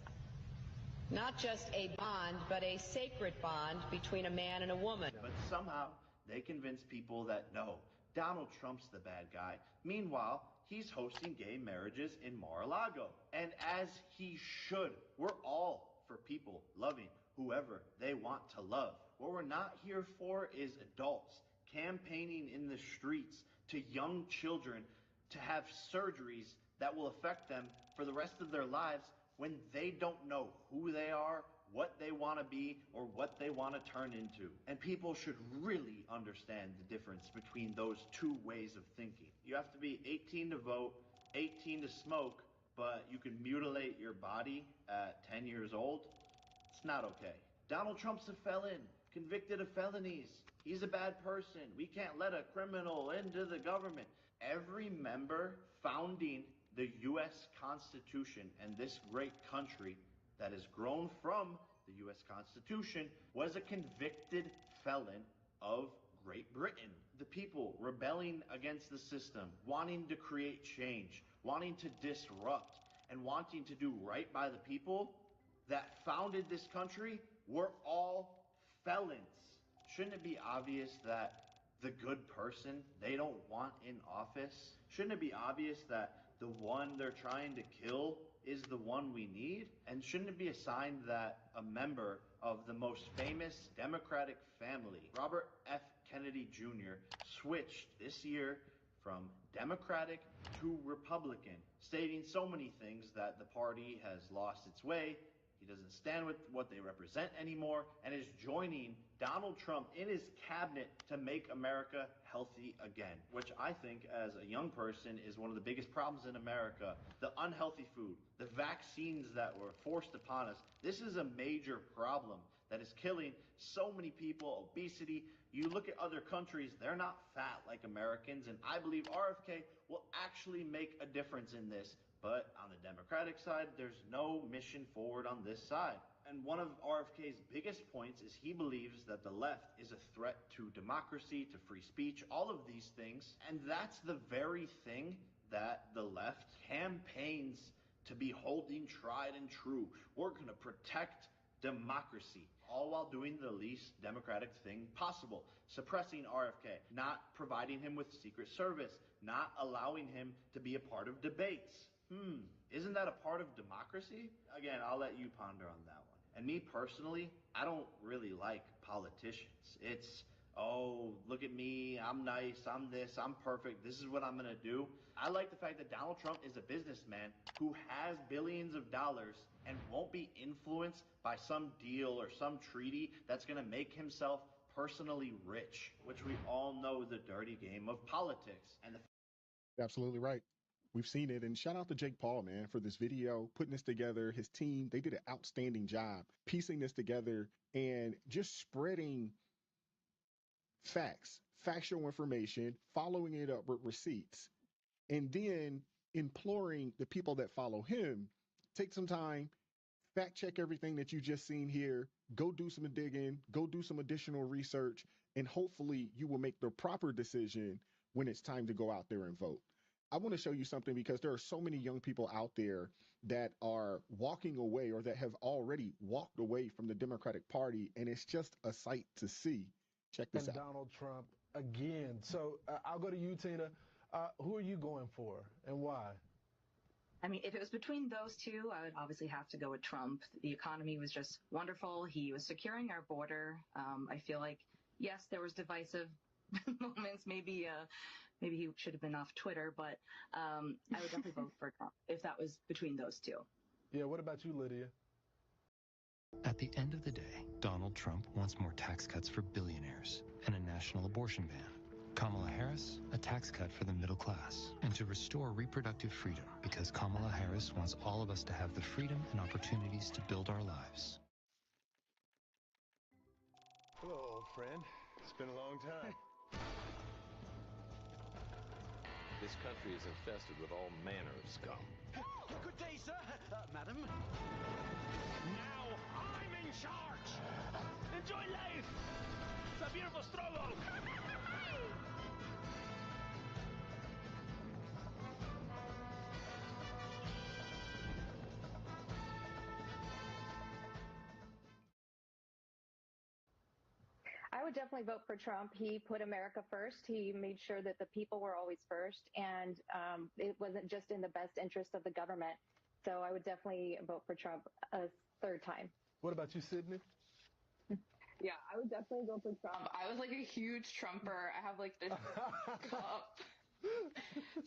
not just a bond, but a sacred bond between a man and a woman. But somehow they convince people that no, Donald Trump's the bad guy. Meanwhile, he's hosting gay marriages in Mar-a-Lago. And as he should. We're all for people loving whoever they want to love. What we're not here for is adults campaigning in the streets to young children to have surgeries that will affect them for the rest of their lives when they don't know who they are, what they want to be, or what they want to turn into. And people should really understand the difference between those two ways of thinking. You have to be 18 to vote, 18 to smoke, but you can mutilate your body at 10 years old. It's not okay. Donald Trump's a felon, convicted of felonies. He's a bad person. We can't let a criminal into the government. Every member founding the U.S. Constitution and this great country that is grown from the U.S. Constitution, was a convicted felon of Great Britain. The people rebelling against the system, wanting to create change, wanting to disrupt, and wanting to do right by the people that founded this country were all felons. Shouldn't it be obvious that the good person they don't want in office? Shouldn't it be obvious that the one they're trying to kill is the one we need? And shouldn't it be a sign that a member of the most famous Democratic family, Robert F. Kennedy Jr., switched this year from Democratic to Republican, stating so many things that the party has lost its way, he doesn't stand with what they represent anymore, and is joining Donald Trump in his cabinet to make America healthy again, which I think, as a young person, is one of the biggest problems in America. The unhealthy food, the vaccines that were forced upon us. This is a major problem that is killing so many people. Obesity. You look at other countries, they're not fat like Americans, and I believe RFK will actually make a difference in this. But on the Democratic side, there's no mission forward on this side. And one of RFK's biggest points is he believes that the left is a threat to democracy, to free speech, all of these things. And that's the very thing that the left campaigns to be holding tried and true. We're going to protect democracy, all while doing the least democratic thing possible. Suppressing RFK, not providing him with Secret Service, not allowing him to be a part of debates. Isn't that a part of democracy? Again, I'll let you ponder on that one. And me personally, I don't really like politicians. It's, oh, look at me, I'm nice, I'm this, I'm perfect, this is what I'm gonna do. I like the fact that Donald Trump is a businessman who has billions of dollars and won't be influenced by some deal or some treaty that's gonna make himself personally rich, which we all know the dirty game of politics. And Absolutely right. We've seen it. And shout out to Jake Paul, man, for this video, putting this together. His team, they did an outstanding job piecing this together and just spreading facts, factual information, following it up with receipts, and then imploring the people that follow him, take some time, fact check everything that you just seen here, go do some digging, go do some additional research, and hopefully you will make the proper decision when it's time to go out there and vote. I want to show you something because there are so many young people out there that are walking away or that have already walked away from the Democratic Party, and it's just a sight to see. Check this out. Donald Trump again. So I'll go to you, Tina. Who are you going for and why? I mean, if it was between those two, I would obviously have to go with Trump. The economy was just wonderful. He was securing our border. I feel like, yes, there was divisive moments. Maybe he should have been off Twitter, but I would definitely vote for Trump if that was between those two. Yeah, what about you, Lydia? At the end of the day, Donald Trump wants more tax cuts for billionaires and a national abortion ban. Kamala Harris, a tax cut for the middle class, and to restore reproductive freedom, because Kamala Harris wants all of us to have the freedom and opportunities to build our lives. Hello, old friend. It's been a long time. This country is infested with all manner of scum. Good day, sir. Madam. Now I'm in charge. Enjoy life. It's a beautiful struggle. I would definitely vote for Trump. He put America first. He made sure that the people were always first, and it wasn't just in the best interest of the government. So I would definitely vote for Trump a third time. What about you, Sydney? Yeah, I would definitely go for Trump. I was like a huge Trumper. I have like this cup.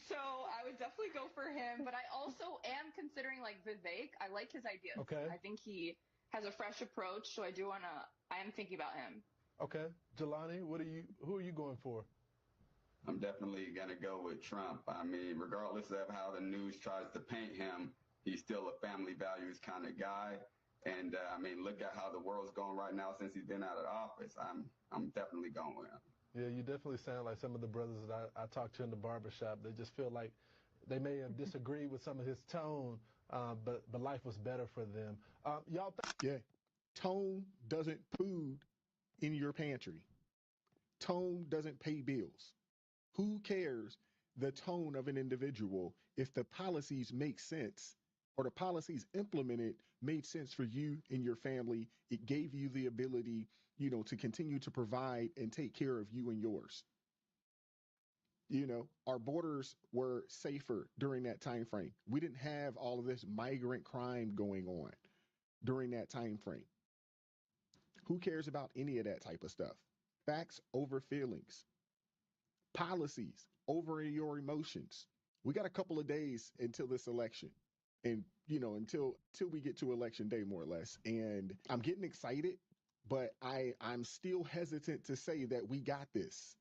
So I would definitely go for him, but I also am considering like Vivek. I like his ideas. Okay. I think he has a fresh approach, so I am thinking about him. Okay. Jelani, who are you going for? I'm definitely going to go with Trump. I mean, regardless of how the news tries to paint him, he's still a family values kind of guy. And I mean, look at how the world's going right now since he's been out of office. I'm definitely going with him. Yeah, you definitely sound like some of the brothers that I talked to in the barbershop. They just feel like they may have disagreed with some of his tone, but life was better for them. Y'all. Yeah. Tone doesn't food in your pantry. Tone doesn't pay bills. Who cares the tone of an individual if the policies make sense or the policies implemented made sense for you and your family? It gave you the ability, to continue to provide and take care of you and yours. Our borders were safer during that time frame. We didn't have all of this migrant crime going on during that time frame. Who cares about any of that type of stuff? Facts over feelings. Policies over your emotions. We got a couple of days until this election, and until we get to election day, more or less. And I'm getting excited, but I'm still hesitant to say that we got this.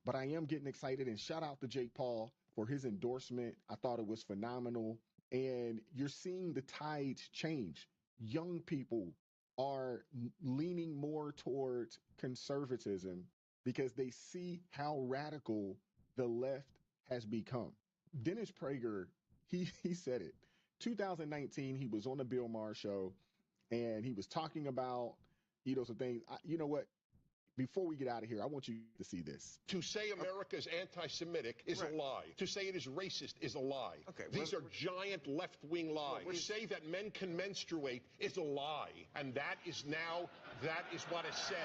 But I am getting excited, and shout out to Jake Paul for his endorsement. I thought it was phenomenal. And you're seeing the tides change. Young people are leaning more towards conservatism because they see how radical the left has become. Dennis Prager, he said it. 2019, he was on the Bill Maher show, and he was talking about, some things. You know what? Before we get out of here, I want you to see this. To say America is anti-Semitic is a lie. To say it is racist is a lie. Okay, these are giant left-wing lies. To say that men can menstruate is a lie. And that is what is said.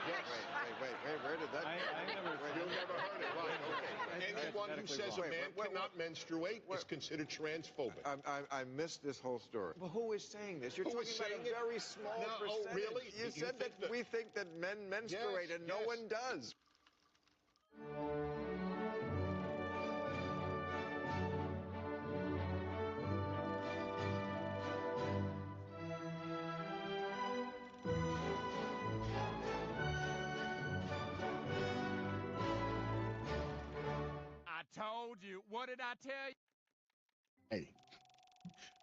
Yes. Wait, where did that come from? You've never heard it, right? Okay. Anyone who says a man cannot menstruate is considered transphobic. I missed this whole story. Well, who is saying this? You're talking about a very small percentage. Oh, really? You said that we think that men menstruate and no one does. Told you. What did I tell you? Hey,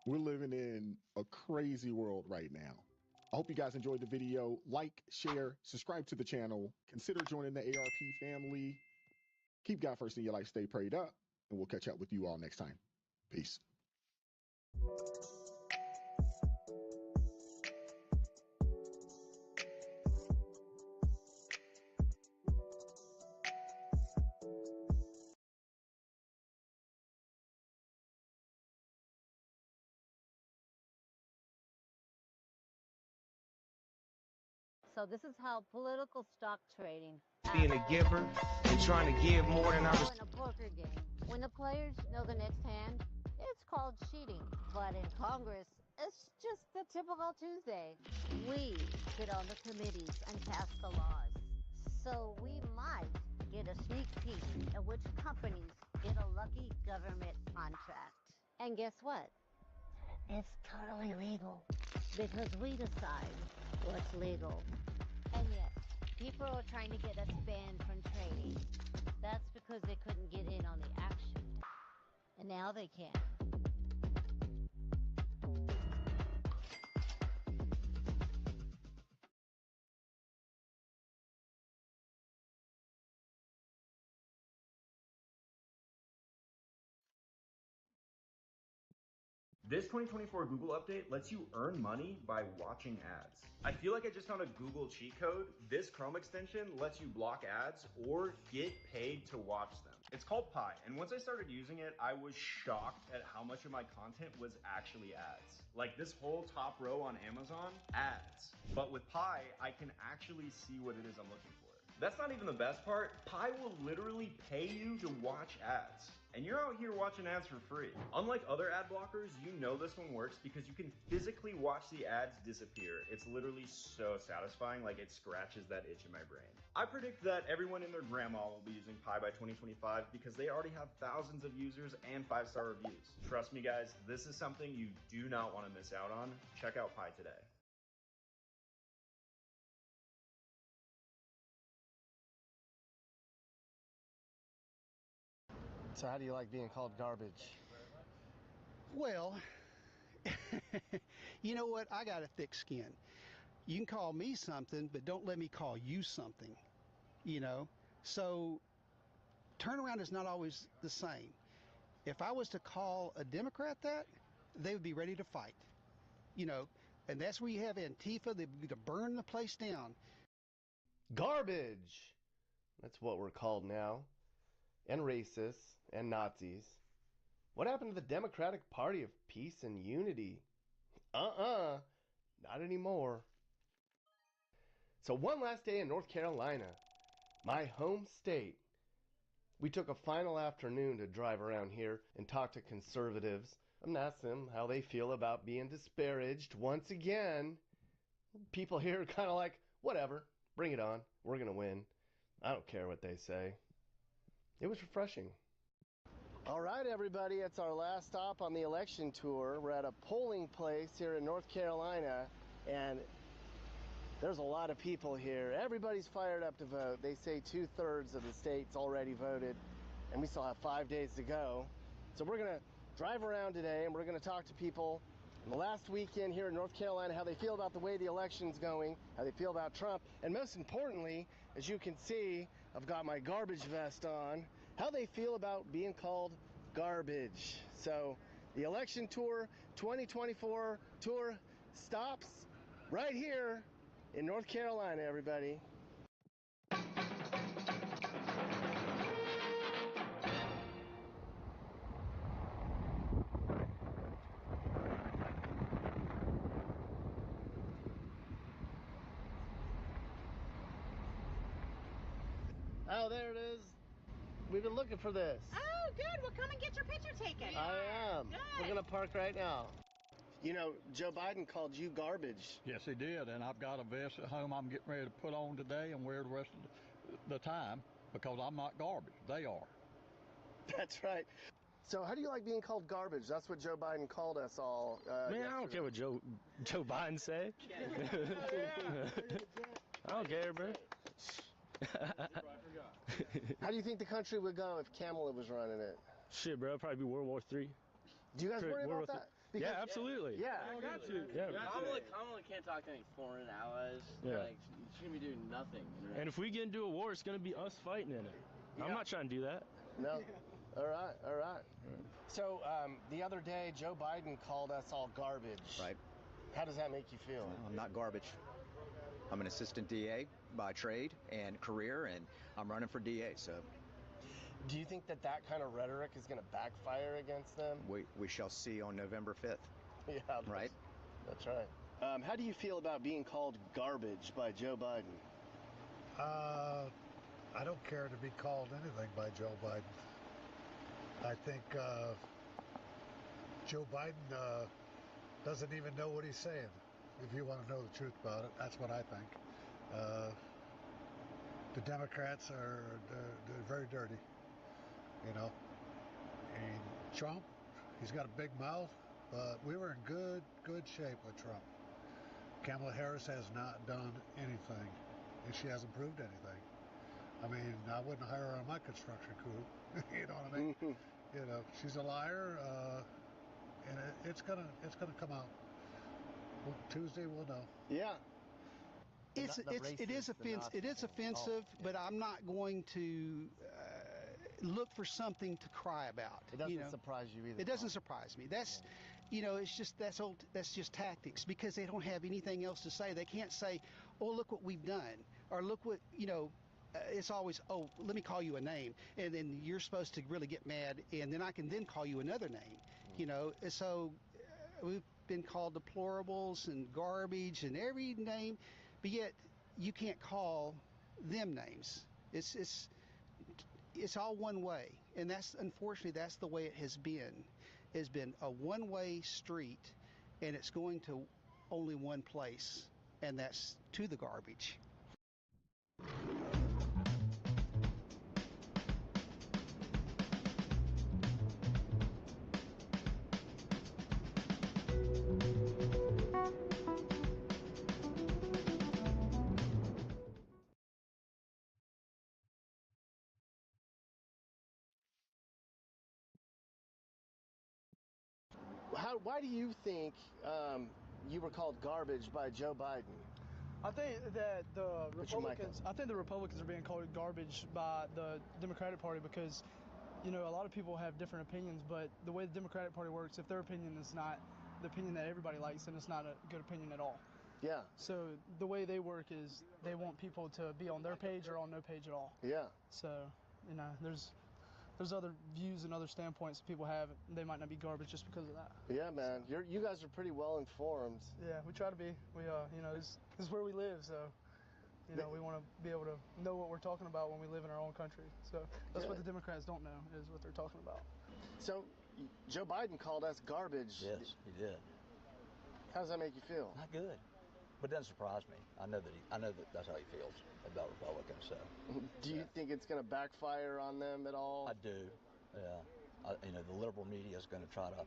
we're living in a crazy world right now. I hope you guys enjoyed the video. Like, share, subscribe to the channel. Consider joining the ARP family. Keep God first in your life. Stay prayed up. And we'll catch up with you all next time. Peace. So this is how political stock trading being a giver and trying to give more than I was. In a poker game, when the players know the next hand, it's called cheating. But in Congress, it's just a typical Tuesday. We sit on the committees and pass the laws. So we might get a sneak peek at which companies get a lucky government contract. And guess what? It's totally legal. Because we decide what's legal. And yet, people are trying to get us banned from trading. That's because they couldn't get in on the action. And now they can. This 2024 Google update lets you earn money by watching ads. I feel like I just found a Google cheat code. This Chrome extension lets you block ads or get paid to watch them. It's called Pi, and once I started using it, I was shocked at how much of my content was actually ads. Like this whole top row on Amazon, ads. But with Pi, I can actually see what it is I'm looking for. That's not even the best part. Pi will literally pay you to watch ads. And you're out here watching ads for free. Unlike other ad blockers, you know this one works because you can physically watch the ads disappear. It's literally so satisfying, like it scratches that itch in my brain. I predict that everyone and their grandma will be using Pi by 2025 because they already have thousands of users and 5-star reviews. Trust me guys, this is something you do not want to miss out on. Check out Pi today. So how do you like being called garbage? Well, you know what? I got a thick skin. You can call me something, but don't let me call you something, So turnaround is not always the same. If I was to call a Democrat that, they would be ready to fight. You know, and that's where you have Antifa. They'd be to burn the place down. Garbage! That's what we're called now. And racists and Nazis. What happened to the Democratic Party of Peace and Unity? Not anymore. So one last day in North Carolina, my home state. We took a final afternoon to drive around here and talk to conservatives and ask them how they feel about being disparaged once again. People here are kind of like, whatever, bring it on, we're going to win. I don't care what they say. It was refreshing. All right, everybody, it's our last stop on the election tour. We're at a polling place here in North Carolina, and there's a lot of people here. Everybody's fired up to vote. They say 2/3 of the state's already voted, and we still have 5 days to go. So we're going to drive around today, and we're going to talk to people in the last weekend here in North Carolina, how they feel about the way the election's going, how they feel about Trump, and most importantly, as you can see, I've got my garbage vest on, how they feel about being called garbage. So the election tour 2024 tour stops right here in North Carolina, everybody. Oh, there it is. We've been looking for this. Oh, good. Well, come and get your picture taken. I am. Good. We're going to park right now. You know, Joe Biden called you garbage. Yes, he did, and I've got a vest at home I'm getting ready to put on today and wear the rest of the time because I'm not garbage. They are. That's right. So how do you like being called garbage? That's what Joe Biden called us all. Man, I don't care what Joe Biden say. I don't care, bro. How do you think the country would go if Kamala was running it? Shit, bro, it'd probably be World War III. Do you guys worry about that? Yeah, absolutely. Yeah. I got to. Yeah. Kamala can't talk to any foreign allies. Yeah. Like, she shouldn't be doing nothing. And if we get into a war, it's going to be us fighting in it. I'm not trying to do that. No. All right. So the other day, Joe Biden called us all garbage. Right. How does that make you feel? I'm not garbage. I'm an assistant DA by trade and career, and I'm running for DA, so. Do you think that kind of rhetoric is going to backfire against them? We shall see on November 5th. Yeah, right? That's right. How do you feel about being called garbage by Joe Biden? I don't care to be called anything by Joe Biden. I think Joe Biden doesn't even know what he's saying. If you want to know the truth about it, that's what I think. The Democrats they're very dirty, you know. And Trump, he's got a big mouth, but we were in good shape with Trump. Kamala Harris has not done anything, and she hasn't proved anything. I mean, I wouldn't hire her on my construction crew. You know what I mean? You know, she's a liar, and it's gonna come out. Well, Tuesday we'll know. Yeah. It is offensive, but I'm not going to look for something to cry about. It doesn't surprise you either. It doesn't surprise me. That's, it's just that's just tactics because they don't have anything else to say. They can't say, "Oh, look what we've done," or "Look what It's always, "Oh, let me call you a name," and then you're supposed to really get mad, and then I can then call you another name. So we've been called deplorables and garbage and every name, but yet you can't call them names. It's all one way, and unfortunately that's the way it has been. It's been a one-way street, and it's going to only one place, and that's to the garbage. Why do you think you were called garbage by Joe Biden? I think that the Republicans are being called garbage by the Democratic Party because you know, a lot of people have different opinions, but the way the Democratic Party works, if their opinion is not the opinion that everybody likes, then it's not a good opinion at all. Yeah. So the way they work is they want people to be on their page or on no page at all. Yeah. So, you know, there's other views and other standpoints that people have. They might not be garbage just because of that. Yeah, man. You guys are pretty well informed. Yeah, we try to be. We, you know, this is where we live, so, you know, we want to be able to know what we're talking about when we live in our own country. So that's what the Democrats don't know, is what they're talking about. So Joe Biden called us garbage. Yes, he did. How does that make you feel? Not good, but it doesn't surprise me. I know that that's how he feels about Republicans. So, do you think it's going to backfire on them at all? I do. Yeah. You know, the liberal media is going to try to,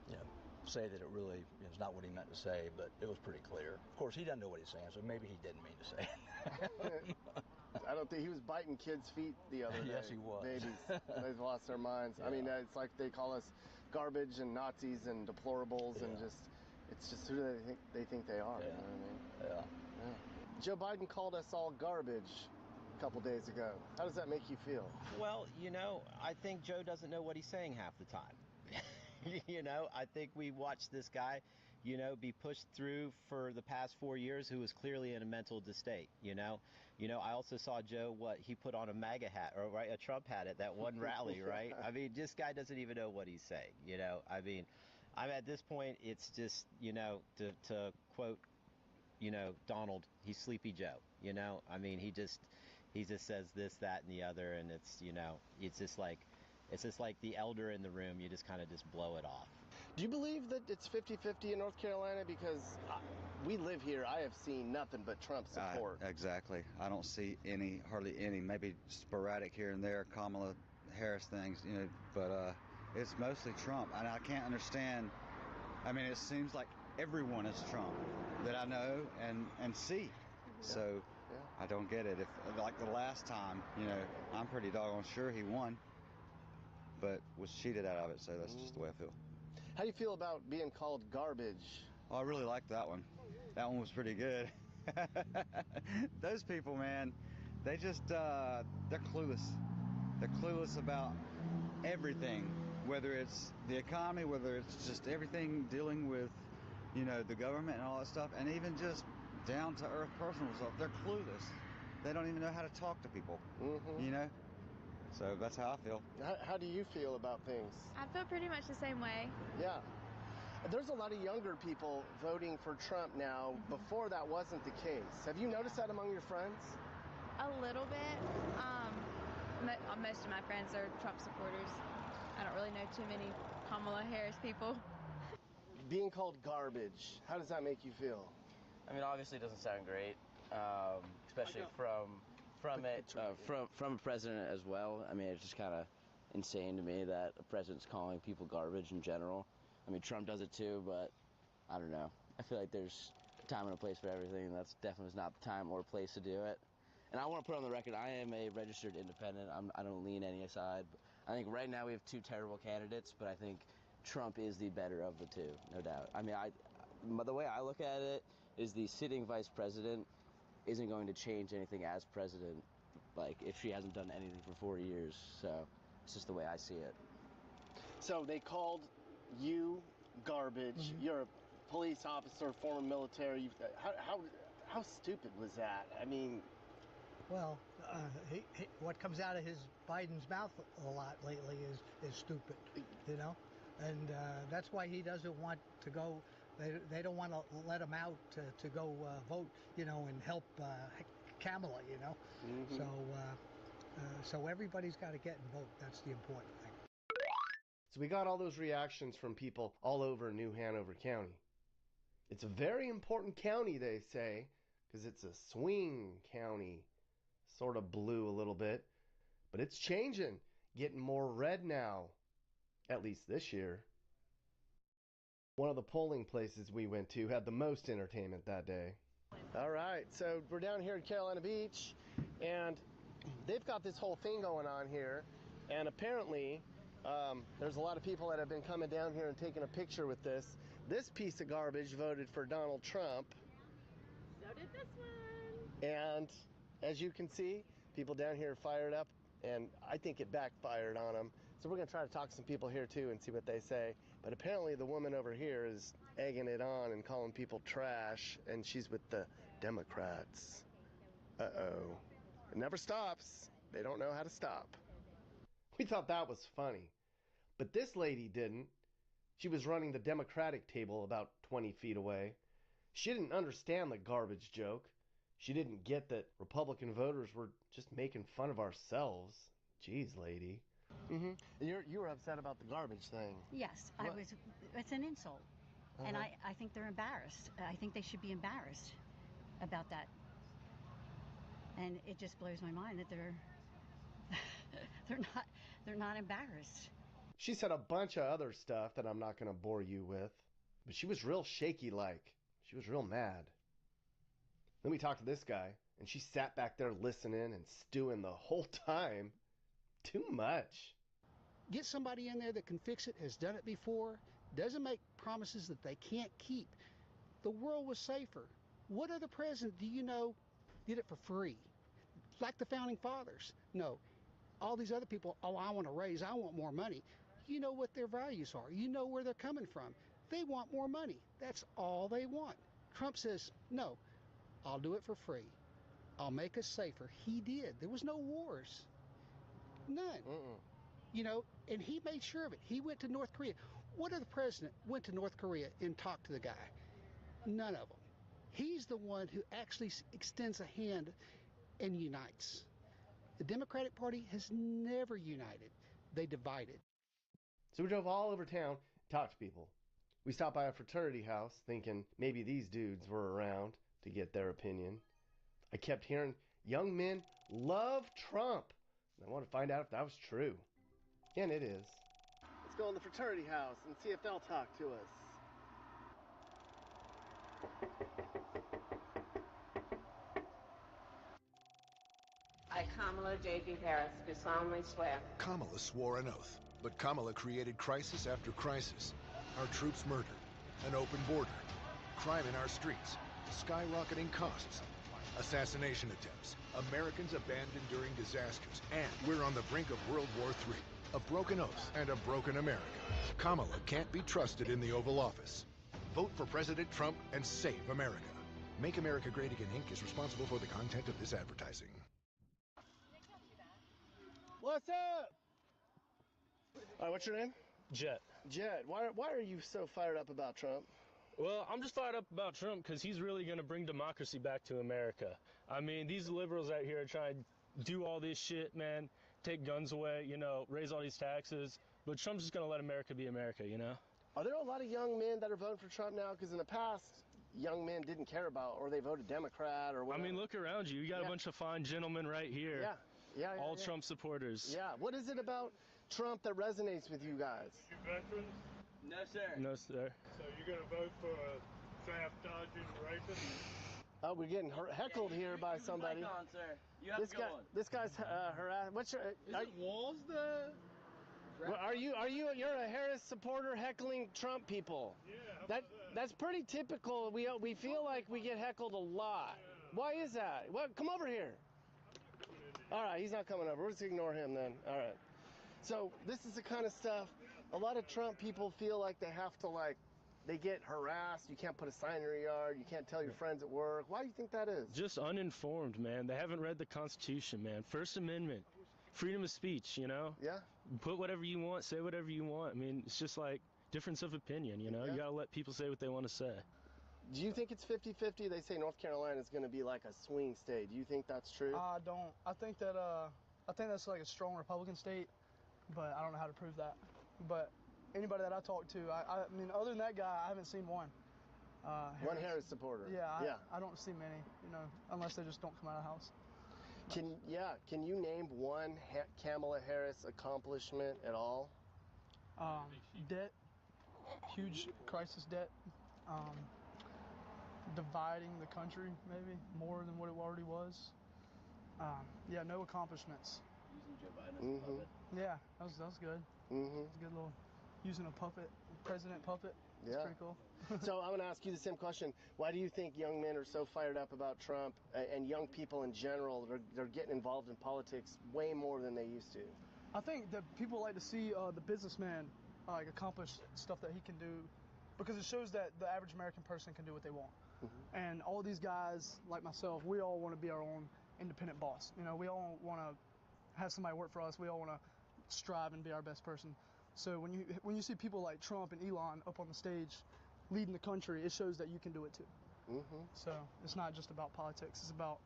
you know, say that it really is not what he meant to say, but it was pretty clear. Of course, he doesn't know what he's saying, so maybe he didn't mean to say it. I don't think he was biting kids' feet the other day. Yes, he was. Babies. They've lost their minds. Yeah. I mean, it's like they call us garbage and Nazis and deplorables and just, it's just who they think they are. Yeah. You know what I mean? Yeah. Joe Biden called us all garbage a couple days ago. How does that make you feel? Well, you know, I think Joe doesn't know what he's saying half the time. You know, I think we watched this guy, you know, be pushed through for the past 4 years, who was clearly in a mental state, you know. I also saw Joe, he put on a MAGA hat, or right, a Trump hat at that one rally, right? I mean, this guy doesn't even know what he's saying, you know. I mean, I'm at this point, it's just, you know, to quote, you know, Donald, he's Sleepy Joe, you know. I mean, he just says this, that, and the other, and it's, you know, it's just like the elder in the room. You just kind of just blow it off. Do you believe that it's 50-50 in North Carolina? Because we live here. I have seen nothing but Trump support. Exactly. I don't see hardly any, maybe sporadic here and there, Kamala Harris things, you know, but it's mostly Trump. And I can't understand. I mean, it seems like everyone is Trump that I know and see. Yeah. So I don't get it. If, like the last time, you know, I'm pretty doggone sure he won, but was cheated out of it, so that's just the way I feel. How do you feel about being called garbage? Oh, I really liked that one. That one was pretty good. Those people, man, they just, they're clueless. They're clueless about everything, whether it's the economy, whether it's just everything dealing with, you know, the government and all that stuff, and even just down to earth personal stuff. They're clueless. They don't even know how to talk to people, you know? So that's how I feel. How do you feel about things? I feel pretty much the same way. Yeah. There's a lot of younger people voting for Trump now. Before that wasn't the case. Have you noticed that among your friends? A little bit. Most of my friends are Trump supporters. I don't really know too many Kamala Harris people. Being called garbage, how does that make you feel? I mean, obviously it doesn't sound great, especially from a president as well. I mean, it's just kind of insane to me that a president's calling people garbage in general. I mean, Trump does it too, but I don't know. I feel like there's a time and a place for everything, and that's definitely not the time or place to do it. And I want to put on the record, I am a registered independent. I don't lean any side. I think right now we have two terrible candidates, but I think Trump is the better of the two, no doubt. I mean, the way I look at it is the sitting vice president isn't going to change anything as president, like, if she hasn't done anything for 4 years. So it's just the way I see it. So they called you garbage. You're a police officer, former military. How stupid was that? I mean, well, what comes out of Biden's mouth a lot lately is stupid, you know, and that's why he doesn't want to go. They don't want to let him out to go vote, you know, and help Kamala, you know. So everybody's got to get and vote. That's the important thing. So we got all those reactions from people all over New Hanover County. It's a very important county, they say, because it's a swing county. Sort of blue a little bit. But it's changing. Getting more red now. At least this year. One of the polling places we went to had the most entertainment that day. All right, so we're down here at Carolina Beach, and they've got this whole thing going on here, and apparently there's a lot of people that have been coming down here and taking a picture with this. This piece of garbage voted for Donald Trump. So did this one. And as you can see, people down here are fired up and I think it backfired on him. So we're going to try to talk to some people here too and see what they say. But apparently the woman over here is egging it on and calling people trash, and she's with the Democrats. Uh-oh. It never stops. They don't know how to stop. We thought that was funny. But this lady didn't. She was running the Democratic table about 20 feet away. She didn't understand the garbage joke. She didn't get that Republican voters were just making fun of ourselves. Jeez, lady. Mm-hmm. You were upset about the garbage thing. Yes, What? it's an insult. And Uh-huh. I think they're embarrassed. I think they should be embarrassed about that. And it just blows my mind that they're not embarrassed. She said a bunch of other stuff that I'm not going to bore you with. But she was real shaky-like. She was real mad. Then we talked to this guy, and she sat back there listening and stewing the whole time. Too much. Get somebody in there that can fix it, has done it before, doesn't make promises that they can't keep. The world was safer. What other president do you know did it for free? Like the founding fathers. No. All these other people, oh, I want to raise, I want more money. You know what their values are. You know where they're coming from. They want more money. That's all they want. Trump says, no, I'll do it for free. I'll make us safer. He did. There was no wars. None. You know, and he made sure of it. He went to North Korea. What other president went to North Korea and talked to the guy? None of them. He's the one who actually extends a hand and unites. The Democratic Party has never united. They divided. So we drove all over town, talked to people. We stopped by a fraternity house thinking maybe these dudes were around to get their opinion. I kept hearing young men love Trump. And I wanted to find out if that was true. And it is. Let's go in the fraternity house and see if they'll talk to us. I, Kamala J.D. Harris, do solemnly swear. Kamala swore an oath, but Kamala created crisis after crisis. Our troops murdered, an open border, crime in our streets, skyrocketing costs, assassination attempts, Americans abandoned during disasters, and we're on the brink of World War III. A broken oath and a broken America. Kamala can't be trusted in the Oval Office. Vote for President Trump and save America. Make America Great Again Inc. is responsible for the content of this advertising. What's up? All right, what's your name? Jet. Jet. Why are you so fired up about Trump? Well, I'm just fired up about Trump because he's really going to bring democracy back to America. I mean, these liberals out here are trying to do all this shit, man, take guns away, you know, raise all these taxes. But Trump's just going to let America be America, you know? Are there a lot of young men that are voting for Trump now? Because in the past, young men didn't care about, or they voted Democrat or whatever. I mean, look around you. You got a bunch of fine gentlemen right here. Yeah. All Trump supporters. Yeah. What is it about Trump that resonates with you guys? You veterans? No, sir. No, sir. So you're going to vote for a draft-dodging racist? Oh, we're getting heckled here by somebody. Mic on, sir. You have to go on. This guy's harassed. What's your? Is it Walls the? Well, you're a Harris supporter heckling Trump people? Yeah. That's pretty typical. We feel like we get heckled a lot. Why is that? What? Come over here. All right, he's not coming over. We'll just ignore him then. All right. So this is the kind of stuff. A lot of Trump people feel like they have to they get harassed. You can't put a sign in your yard. You can't tell your friends at work. Why do you think that is? Just uninformed, man. They haven't read the Constitution, man. First Amendment. Freedom of speech, you know? Yeah. Put whatever you want, say whatever you want. I mean, it's just like difference of opinion, you know? Yeah. You gotta let people say what they want to say. Do you think it's 50-50? They say North Carolina is going to be like a swing state. Do you think that's true? I don't. I think that's like a strong Republican state, but I don't know how to prove that. But anybody that I talk to, I mean, other than that guy, I haven't seen one. One Harris supporter. Yeah, I don't see many, you know, unless they just don't come out of the house. Can you name one Kamala Harris accomplishment at all? Debt, huge crisis debt, dividing the country maybe more than what it already was. Yeah, no accomplishments. Using Joe Biden as a puppet. Yeah, that was good. Mm-hmm. It was a good little using a puppet, president puppet. Yeah. It's pretty cool. So I'm going to ask you the same question. Why do you think young men are so fired up about Trump, and young people in general, they're getting involved in politics way more than they used to? I think that people like to see the businessman accomplish stuff that he can do, because it shows that the average American person can do what they want. Mm-hmm. And all these guys like myself, we all want to be our own independent boss. You know, we all want to have somebody work for us. We all want to strive and be our best person. So when you see people like Trump and Elon up on the stage leading the country, it shows that you can do it too. Mm-hmm. So it's not just about politics. It's about,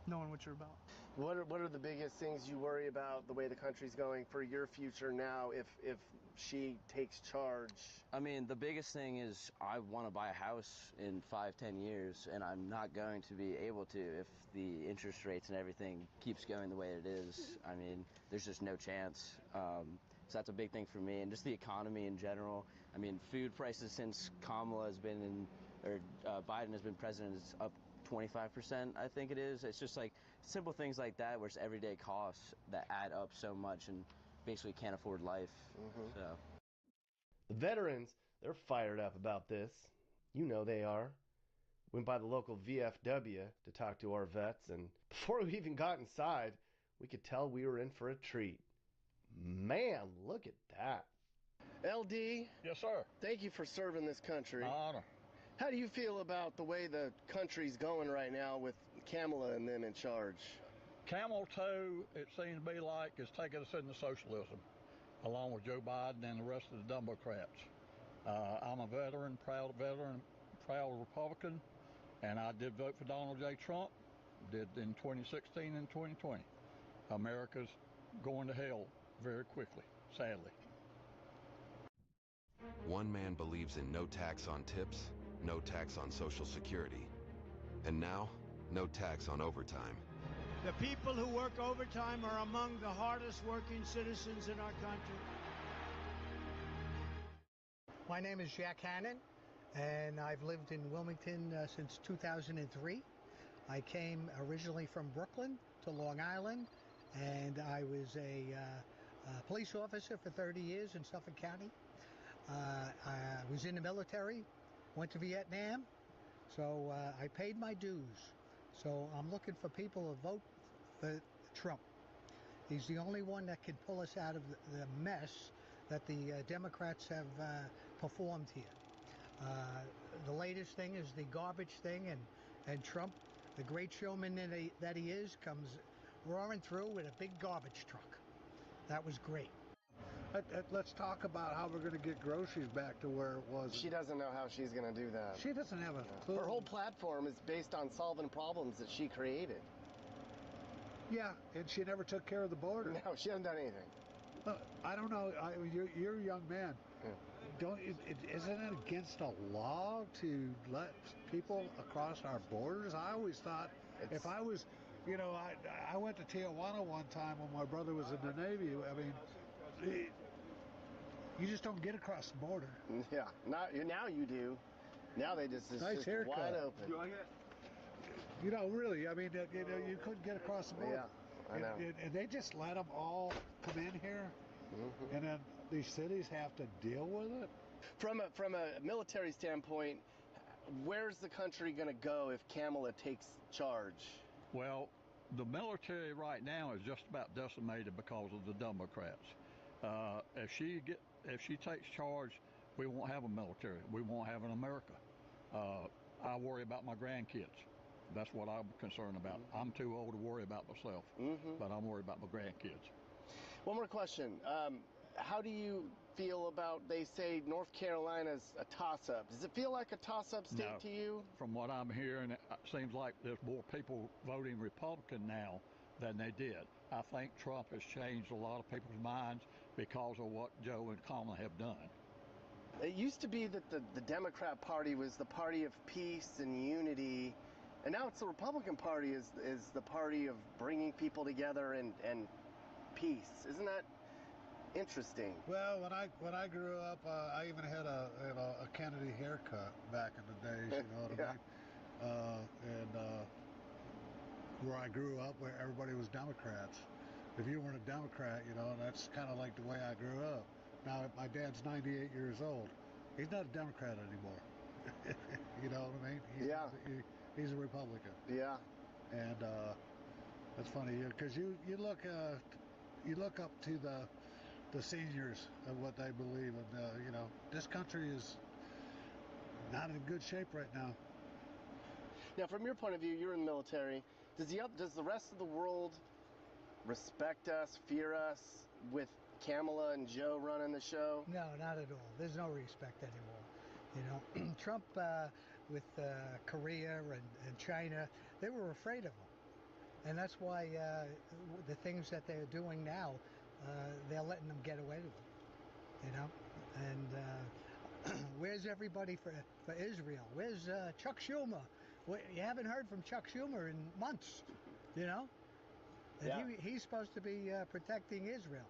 knowing what you're about. What are the biggest things you worry about the way the country's going for your future now if she takes charge? I mean, the biggest thing is I want to buy a house in 5-10 years, and I'm not going to be able to if the interest rates and everything keeps going the way it is. I mean, there's just no chance. So that's a big thing for me, and just the economy in general. I mean, food prices since Kamala has been Biden has been president is up 25%, I think it is. It's just like simple things like that where it's everyday costs that add up so much and basically can't afford life. Mm-hmm. So the veterans, they're fired up about this. You know they are. Went by the local VFW to talk to our vets, and before we even got inside, we could tell we were in for a treat. Man, look at that. LD. Yes, sir. Thank you for serving this country. My honor. How do you feel about the way the country's going right now with Kamala and them in charge? Camel toe, it seems to be like, is taking us into socialism, along with Joe Biden and the rest of the Democrats. I'm a veteran, proud Republican, and I did vote for Donald J. Trump, did in 2016 and 2020. America's going to hell very quickly, sadly. One man believes in no tax on tips, no tax on Social Security, and now, no tax on overtime. The people who work overtime are among the hardest working citizens in our country. My name is Jack Hannon, and I've lived in Wilmington since 2003. I came originally from Brooklyn to Long Island, and I was a police officer for 30 years in Suffolk County. I was in the military, went to Vietnam, so I paid my dues. So I'm looking for people to vote for Trump. He's the only one that can pull us out of the mess that the Democrats have performed here. The latest thing is the garbage thing, and Trump, the great showman that he is, comes roaring through with a big garbage truck. That was great. Let's talk about how we're going to get groceries back to where it was. She doesn't know how she's going to do that. She doesn't have a clue. Her whole platform is based on solving problems that she created. Yeah, and she never took care of the border. No, she hasn't done anything. I don't know. You're a young man. Yeah. Isn't it against the law to let people across our borders? I always thought if I was, I went to Tijuana one time when my brother was in the Navy. I mean, you just don't get across the border. Yeah, now you do. Now they it's nice just haircut. wide open. You like it? Really, I mean, you couldn't get across the border. Yeah, I know. And they just let them all come in here, and then these cities have to deal with it. From a military standpoint, where's the country going to go if Kamala takes charge? Well, the military right now is just about decimated because of the Democrats. If she takes charge, we won't have a military. We won't have an America. I worry about my grandkids. That's what I'm concerned about. I'm too old to worry about myself, but I'm worried about my grandkids. One more question. How do you feel about, they say North Carolina's a toss-up? Does it feel like a toss-up state to you? From what I'm hearing, it seems like there's more people voting Republican now than they did. I think Trump has changed a lot of people's minds because of what Joe and Kamala have done. It used to be that the Democrat Party was the party of peace and unity, and now it's the Republican Party is the party of bringing people together and peace. Isn't that interesting? Well, when I grew up, I even had a Kennedy haircut back in the days. You know what I mean? Where I grew up, where everybody was Democrats. If you weren't a Democrat, that's kind of like the way I grew up. Now, my dad's 98 years old. he's not a Democrat anymore. You know what I mean? He's a Republican. Yeah. And that's funny because you look up to the seniors of what they believe, and you know, this country is not in good shape right now. Now, from your point of view, you're in the military. Does the rest of the world respect us, fear us, with Kamala and Joe running the show? No, not at all. There's no respect anymore. You know, Trump with Korea and China, they were afraid of him. And that's why the things that they're doing now, they're letting them get away with it. You know? And where's everybody for Israel? Where's Chuck Schumer? You haven't heard from Chuck Schumer in months, you know? And he's supposed to be protecting Israel.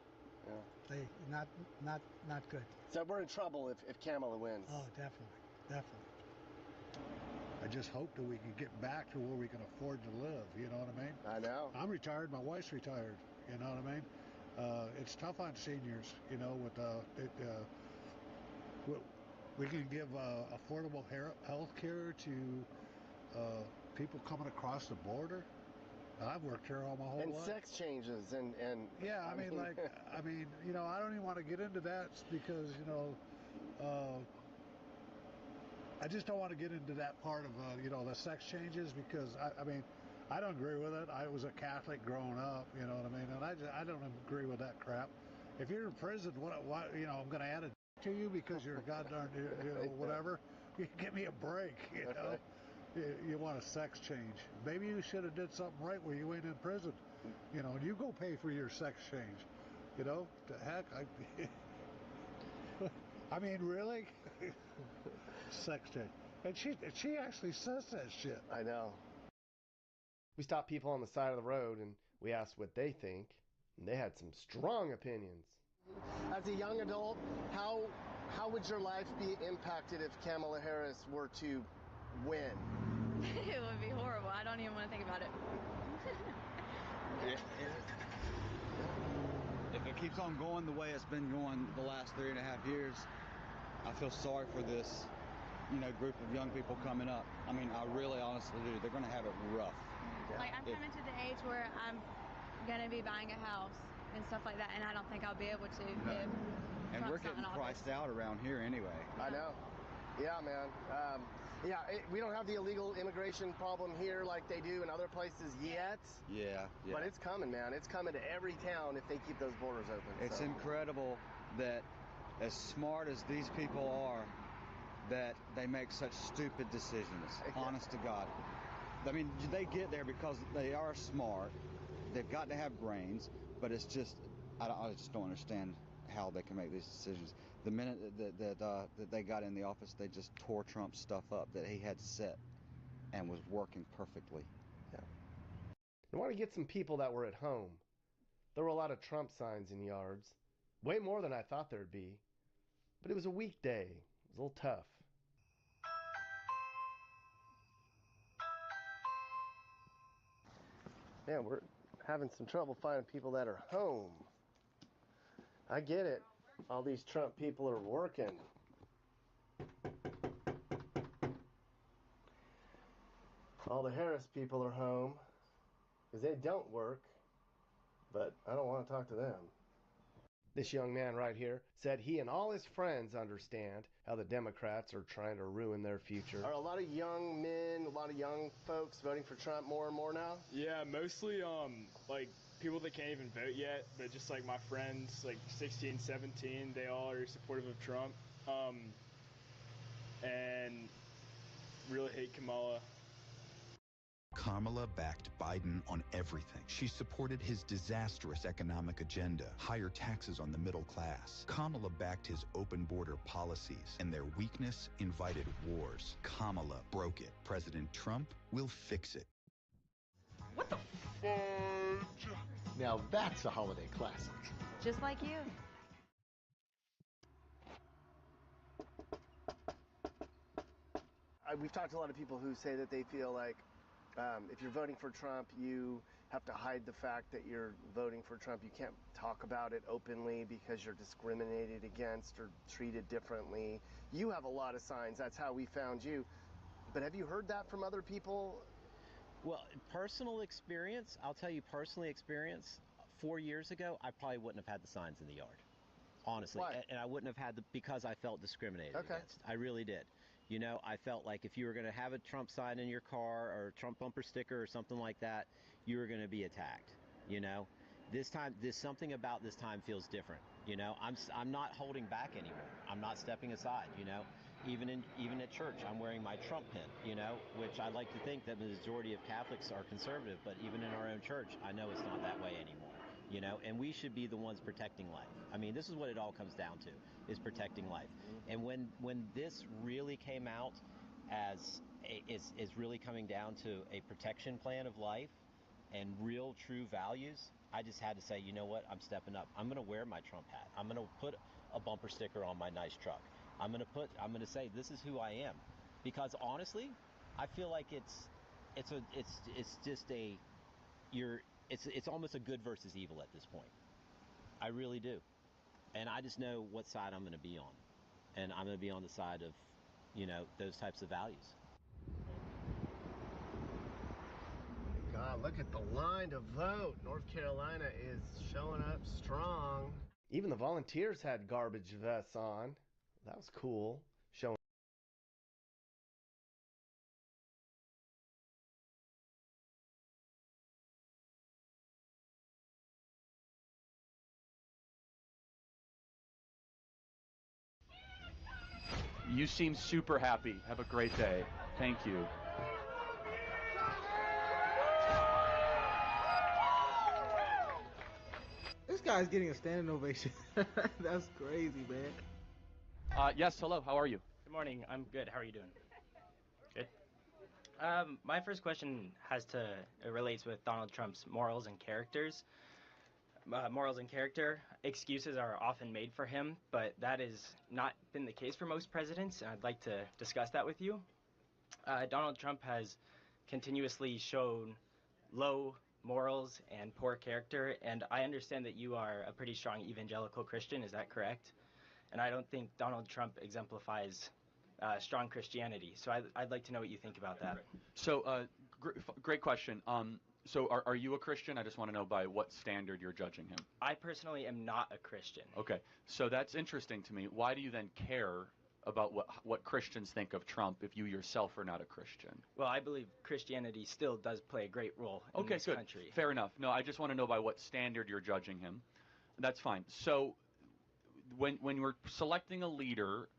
Yeah. Not good. So we're in trouble if Kamala wins. Oh, definitely. I just hope that we can get back to where we can afford to live, you know what I mean? I know. I'm retired, my wife's retired, you know what I mean? It's tough on seniors, you know, we can give affordable health care to people coming across the border. I've worked here all my whole life. And sex changes and yeah, I mean, you know, I don't even want to get into that because, you know, I just don't want to get into that part of, you know, the sex changes because, I mean, I don't agree with it. I was a Catholic growing up, you know what I mean? And I don't agree with that crap. If you're in prison, what you know, I'm going to add it to you because you're a goddamn, you know, whatever. Give me a break, you know? You want a sex change. Maybe you should have did something right where you ain't in prison, you know, and you go pay for your sex change, you know? The heck, I mean, really? Sex change. And she actually says that shit. I know. We stopped people on the side of the road and we asked what they think, and they had some strong opinions. As a young adult, how would your life be impacted if Kamala Harris were to win? It would be horrible. I don't even want to think about it. If it keeps on going the way it's been going the last 3.5 years, I feel sorry for this, you know, group of young people coming up. I mean, I really honestly do. They're going to have it rough. Like, I'm coming to the age where I'm going to be buying a house and stuff like that, and I don't think I'll be able to if And we're Trump's not getting in office. priced out around here anyway. I know. Yeah, man. We don't have the illegal immigration problem here like they do in other places yet. Yeah. But it's coming, man. It's coming to every town if they keep those borders open. It's incredible that as smart as these people are, that they make such stupid decisions. Honest to God. I mean, they get there because they are smart. They've got to have brains, but it's just, I just don't understand how they can make these decisions. The minute that they got in the office, they just tore Trump's stuff up that he had set and was working perfectly. Yeah. I want to get some people that were at home. There were a lot of Trump signs in yards. Way more than I thought there'd be. But it was a weekday. It was a little tough. Man, we're having some trouble finding people that are home. I get it. All these Trump people are working. All the Harris people are home because they don't work, but I don't want to talk to them. This young man right here said he and all his friends understand how the Democrats are trying to ruin their future. Are a lot of young men, a lot of young folks voting for Trump more and more now? Yeah, mostly like people that can't even vote yet, but just like my friends, like 16, 17, they all are supportive of Trump, and really hate Kamala. Kamala backed Biden on everything. She supported his disastrous economic agenda, higher taxes on the middle class. Kamala backed his open border policies, and their weakness invited wars. Kamala broke it. President Trump will fix it. What the fudge? Now that's a holiday classic. Just like you. We've talked to a lot of people who say that they feel like if you're voting for Trump, you have to hide the fact that you're voting for Trump. You can't talk about it openly because you're discriminated against or treated differently. You have a lot of signs. That's how we found you. But have you heard that from other people? Well, personal experience, I'll tell you personally experience, 4 years ago, I probably wouldn't have had the signs in the yard. Honestly. Why? And I wouldn't have had because I felt discriminated against. I really did. You know, I felt like if you were going to have a Trump sign in your car or a Trump bumper sticker or something like that, you were going to be attacked. You know, this time, something about this time feels different. You know, I'm not holding back anymore. I'm not stepping aside. You know, even at church, I'm wearing my Trump pin. You know, which I like to think that the majority of Catholics are conservative, but even in our own church, I know it's not that way anymore. You know, and we should be the ones protecting life. I mean, this is what it all comes down to, is protecting life. And when this really came out as is really coming down to a protection plan of life and real true values, I just had to say, you know what, I'm stepping up. I'm going to wear my Trump hat. I'm going to put a bumper sticker on my nice truck. I'm going to say this is who I am, because honestly, I feel like it's almost a good versus evil at this point. I really do. And I just know what side I'm going to be on. And I'm going to be on the side of, you know, those types of values. God, look at the line to vote. North Carolina is showing up strong. Even the volunteers had garbage vests on. That was cool. Showing. You seem super happy. Have a great day. Thank you. This guy's getting a standing ovation. That's crazy, man. Yes, hello. How are you? Good morning. I'm good. How are you doing? Good. My first question relates with Donald Trump's morals and characters. Morals and character. Excuses are often made for him, but that has not been the case for most presidents, and I'd like to discuss that with you. Donald Trump has continuously shown low morals and poor character, and I understand that you are a pretty strong evangelical Christian. Is that correct? And I don't think Donald Trump exemplifies strong Christianity, so I'd like to know what you think about that. So, great question. So are you a Christian? I just want to know by what standard you're judging him. I personally am not a Christian. Okay, so that's interesting to me. Why do you then care about what Christians think of Trump if you yourself are not a Christian? Well, I believe Christianity still does play a great role in this country. Fair enough. No, I just want to know by what standard you're judging him. That's fine. So when we're selecting a leader,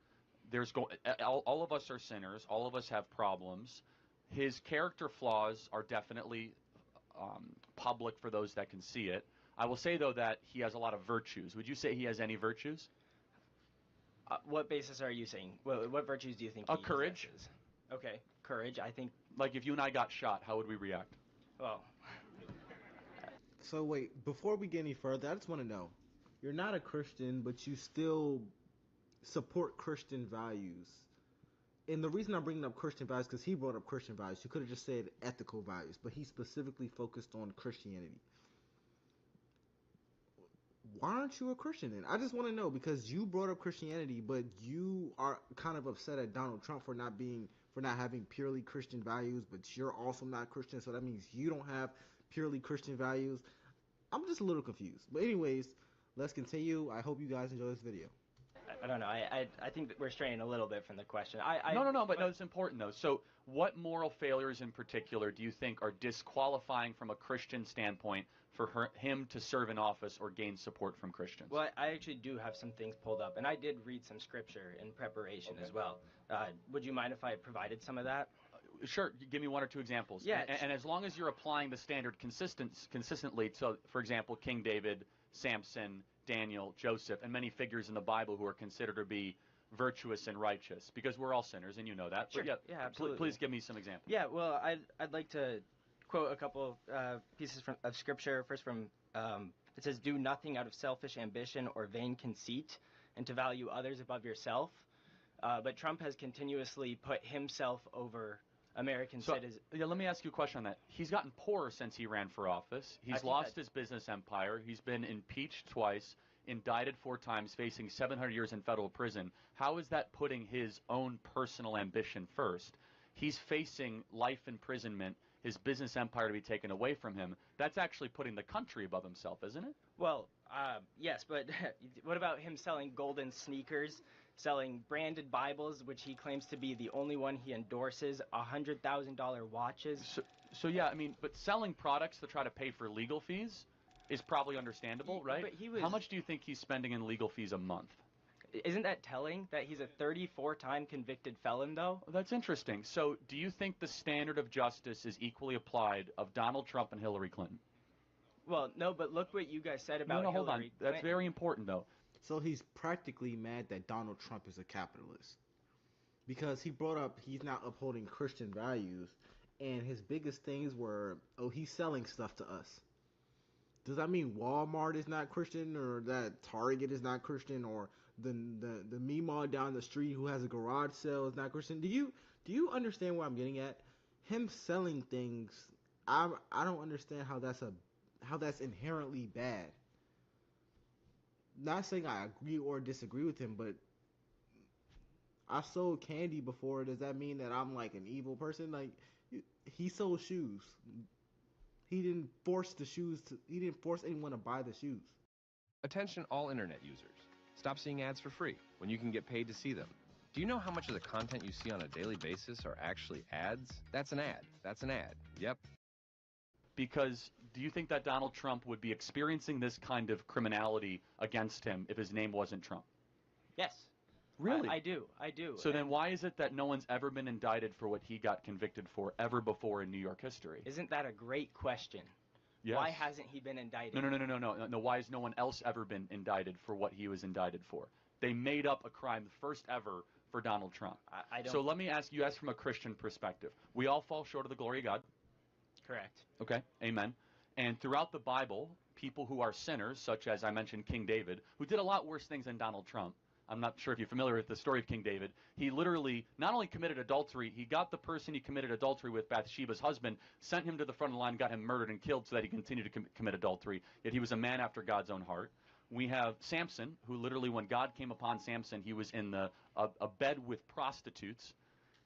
all of us are sinners. All of us have problems. His character flaws are definitely public for those that can see it. I will say, though, that he has a lot of virtues. Would you say he has any virtues? What basis are you saying? What virtues do you think he courage. possesses? Okay, courage. I think. Like if you and I got shot, how would we react? Well. So wait, before we get any further, I just want to know, you're not a Christian, but you still support Christian values. And the reason I'm bringing up Christian values, because he brought up Christian values. You could have just said ethical values, but he specifically focused on Christianity. Why aren't you a Christian then? I just want to know, because you brought up Christianity, but you are kind of upset at Donald Trump for not having purely Christian values, but you're also not Christian, so that means you don't have purely Christian values. I'm just a little confused. But anyways, let's continue. I hope you guys enjoy this video. I don't know. I think that we're straying a little bit from the question. No, it's important, though. So what moral failures in particular do you think are disqualifying from a Christian standpoint for him to serve in office or gain support from Christians? Well, I actually do have some things pulled up, and I did read some scripture in preparation as well. Would you mind if I provided some of that? Sure. Give me one or two examples. Yeah. And as long as you're applying the standard consistently, so, for example, King David, Samson, Daniel, Joseph, and many figures in the Bible who are considered to be virtuous and righteous, because we're all sinners, and you know that. Sure. But yeah, absolutely. Please give me some examples. Yeah, well, I'd like to quote a couple of pieces of scripture. First from, it says, "Do nothing out of selfish ambition or vain conceit, and to value others above yourself." But Trump has continuously put himself over American So, citizen. yeah, let me ask you a question on that. He's gotten poorer since he ran for office. He's lost his business empire. He's been impeached twice, indicted 4 times, facing 700 years in federal prison. How is that putting his own personal ambition first? He's facing life imprisonment, his business empire to be taken away from him. That's actually putting the country above himself, isn't it? Well, yes, but what about him selling golden sneakers, selling branded Bibles, which he claims to be the only one he endorses, $100,000 watches? So yeah, I mean, but selling products to try to pay for legal fees is probably understandable, right? But he was, how much do you think he's spending in legal fees a month? Isn't that telling that he's a 34-time convicted felon, though? That's interesting. So do you think the standard of justice is equally applied of Donald Trump and Hillary Clinton? Well, no, but look what you guys said about hold on. Hillary That's Clinton. very important, though. So he's practically mad that Donald Trump is a capitalist because he brought up he's not upholding Christian values, and his biggest things were, oh, he's selling stuff to us. Does that mean Walmart is not Christian, or that Target is not Christian, or the Meemaw down the street who has a garage sale is not Christian? Do you understand what I'm getting at? Him selling things, I don't understand how that's inherently bad. Not saying I agree or disagree with him, but I sold candy before. Does that mean that I'm like an evil person? Like, he sold shoes. He didn't force anyone to buy the shoes. Attention all internet users. Stop seeing ads for free when you can get paid to see them. Do you know how much of the content you see on a daily basis are actually ads? That's an ad. That's an ad. Yep. Because do you think that Donald Trump would be experiencing this kind of criminality against him if his name wasn't Trump? Yes. Really? I do. So then why is it that no one's ever been indicted for what he got convicted for ever before in New York history? Isn't that a great question? Yes. Why hasn't he been indicted? No. Why has no one else ever been indicted for what he was indicted for? They made up a crime, the first ever, for Donald Trump. I don't. So let me ask you, from a Christian perspective. We all fall short of the glory of God. Correct. Okay, amen. And throughout the Bible, people who are sinners, such as I mentioned King David, who did a lot worse things than Donald Trump. I'm not sure if you're familiar with the story of King David. He literally not only committed adultery, he got the person he committed adultery with, Bathsheba's husband, sent him to the front of the line, got him murdered and killed so that he continued to commit adultery. Yet he was a man after God's own heart. We have Samson, who literally, when God came upon Samson, he was in a bed with prostitutes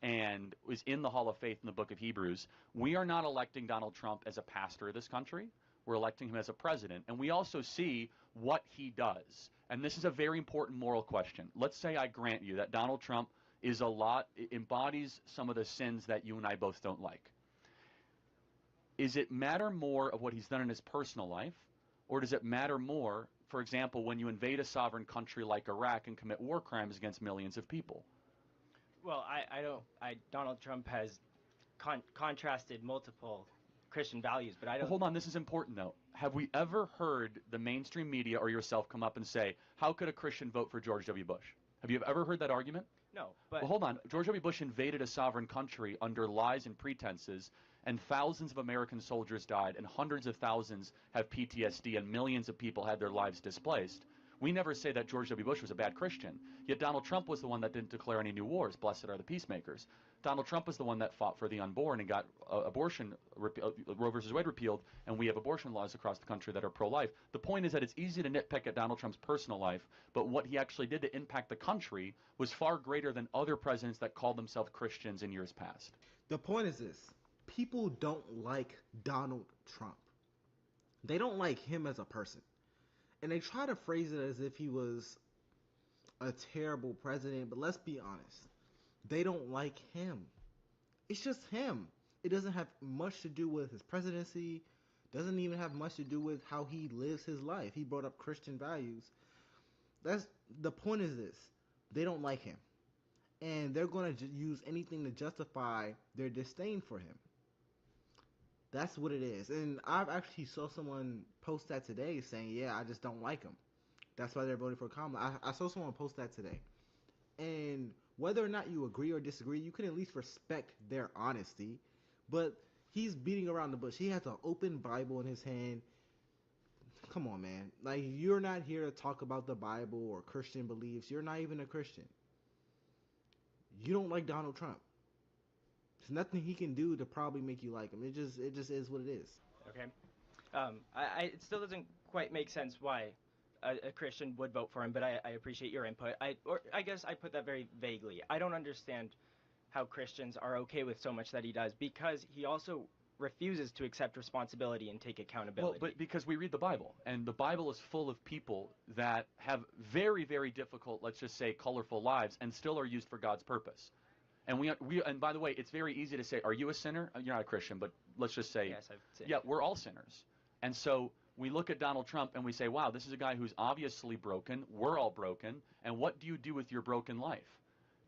and was in the Hall of Faith in the book of Hebrews. We are not electing Donald Trump as a pastor of this country. We're electing him as a president. And we also see what he does. And this is a very important moral question. Let's say I grant you that Donald Trump embodies some of the sins that you and I both don't like. Is it matter more of what he's done in his personal life, or does it matter more, for example, when you invade a sovereign country like Iraq and commit war crimes against millions of people? Well, Donald Trump has contrasted multiple Christian values, but I don't. Well, hold on, this is important though. Have we ever heard the mainstream media or yourself come up and say, how could a Christian vote for George W. Bush? Have you ever heard that argument? No, but... Well, hold on. George W. Bush invaded a sovereign country under lies and pretenses, and thousands of American soldiers died, and hundreds of thousands have PTSD, and millions of people had their lives displaced. We never say that George W. Bush was a bad Christian, yet Donald Trump was the one that didn't declare any new wars. Blessed are the peacemakers. Donald Trump was the one that fought for the unborn and got abortion, Roe versus Wade repealed, and we have abortion laws across the country that are pro-life. The point is that it's easy to nitpick at Donald Trump's personal life, but what he actually did to impact the country was far greater than other presidents that called themselves Christians in years past. The point is this. People don't like Donald Trump. They don't like him as a person. And they try to phrase it as if he was a terrible president, but let's be honest. They don't like him. It's just him. It doesn't have much to do with his presidency. Doesn't even have much to do with how he lives his life. He brought up Christian values. The point is this. They don't like him. And they're going to use anything to justify their disdain for him. That's what it is. And I've actually saw someone post that today saying, yeah, I just don't like him. That's why they're voting for Kamala. I saw someone post that today. And whether or not you agree or disagree, you can at least respect their honesty. But he's beating around the bush. He has an open Bible in his hand. Come on, man. Like, you're not here to talk about the Bible or Christian beliefs. You're not even a Christian. You don't like Donald Trump. There's nothing he can do to probably make you like him. It just is what it is. Okay. It still doesn't quite make sense why a Christian would vote for him, but I appreciate your input. I guess I put that very vaguely. I don't understand how Christians are okay with so much that he does, because he also refuses to accept responsibility and take accountability. Well, but because we read the Bible, and the Bible is full of people that have very, very difficult, let's just say, colorful lives, and still are used for God's purpose. And and by the way, it's very easy to say, are you a sinner? You're not a Christian, but let's just say, yes, I've sinned. Yeah, we're all sinners. And so we look at Donald Trump and we say, wow, this is a guy who's obviously broken. We're all broken. And what do you do with your broken life?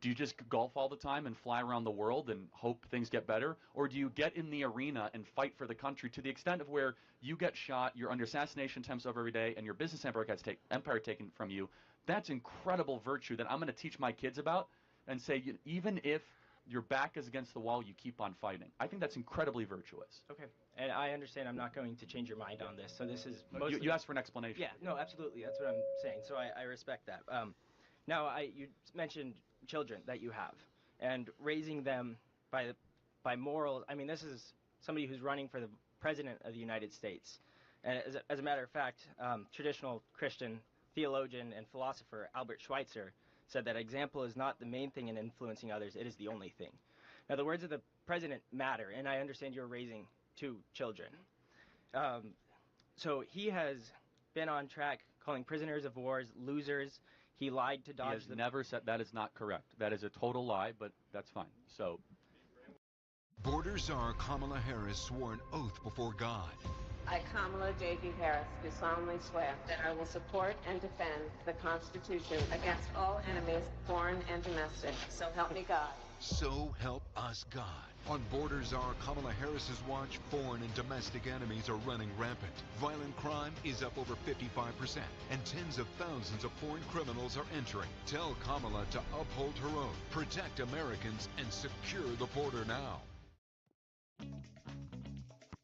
Do you just golf all the time and fly around the world and hope things get better? Or do you get in the arena and fight for the country to the extent of where you get shot, you're under assassination attempts every day, and your business empire gets taken from you? That's incredible virtue that I'm going to teach my kids about and say, even if your back is against the wall, you keep on fighting. I think that's incredibly virtuous. Okay. And I understand I'm not going to change your mind on this. So this is mostly... You asked for an explanation. Yeah, no, absolutely. That's what I'm saying. So I respect that. Now, you mentioned children that you have, and raising them by morals. I mean, this is somebody who's running for the president of the United States. And as a matter of fact, traditional Christian theologian and philosopher Albert Schweitzer said that example is not the main thing in influencing others, it is the only thing. Now, the words of the president matter, and I understand you're raising 2 children. So he has been on track calling prisoners of wars losers. He lied to dodge He has never said that. Is not correct. That is a total lie, but that's fine. So, Border Czar Kamala Harris swore an oath before God. I, Kamala J.D. Harris, do solemnly swear that I will support and defend the Constitution against all enemies, foreign and domestic. So help me God. So help us God. On Border Czar Kamala Harris's watch, foreign and domestic enemies are running rampant. Violent crime is up over 55%, and tens of thousands of foreign criminals are entering. Tell Kamala to uphold her oath, protect Americans, and secure the border now.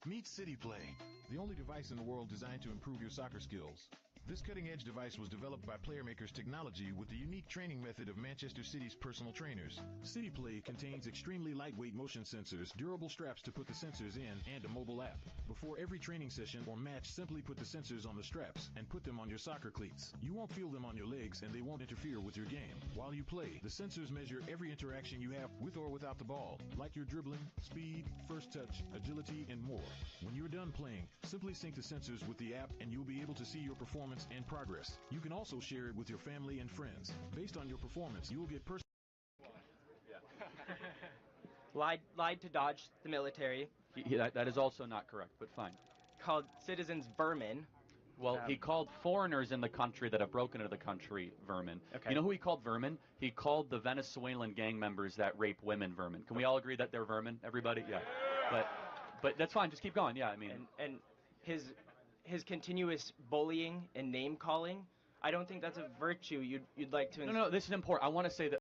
Meet CityPlay, the only device in the world designed to improve your soccer skills. This cutting-edge device was developed by PlayerMaker's technology with the unique training method of Manchester City's personal trainers. CityPlay contains extremely lightweight motion sensors, durable straps to put the sensors in, and a mobile app. Before every training session or match, simply put the sensors on the straps and put them on your soccer cleats. You won't feel them on your legs, and they won't interfere with your game. While you play, the sensors measure every interaction you have with or without the ball, like your dribbling, speed, first touch, agility, and more. When you're done playing, simply sync the sensors with the app and you'll be able to see your performance and progress. You can also share it with your family and friends. Based on your performance, you will get lied to dodge the military. That is also not correct, but fine. Called citizens vermin. Well, he called foreigners in the country that have broken into the country vermin. Okay. You know who he called vermin? He called the Venezuelan gang members that rape women vermin. Can we all agree that they're vermin, everybody? Yeah. But that's fine. Just keep going. Yeah, I mean. And his continuous bullying and name calling, I don't think that's a virtue you'd like to. No, this is important. I want to say that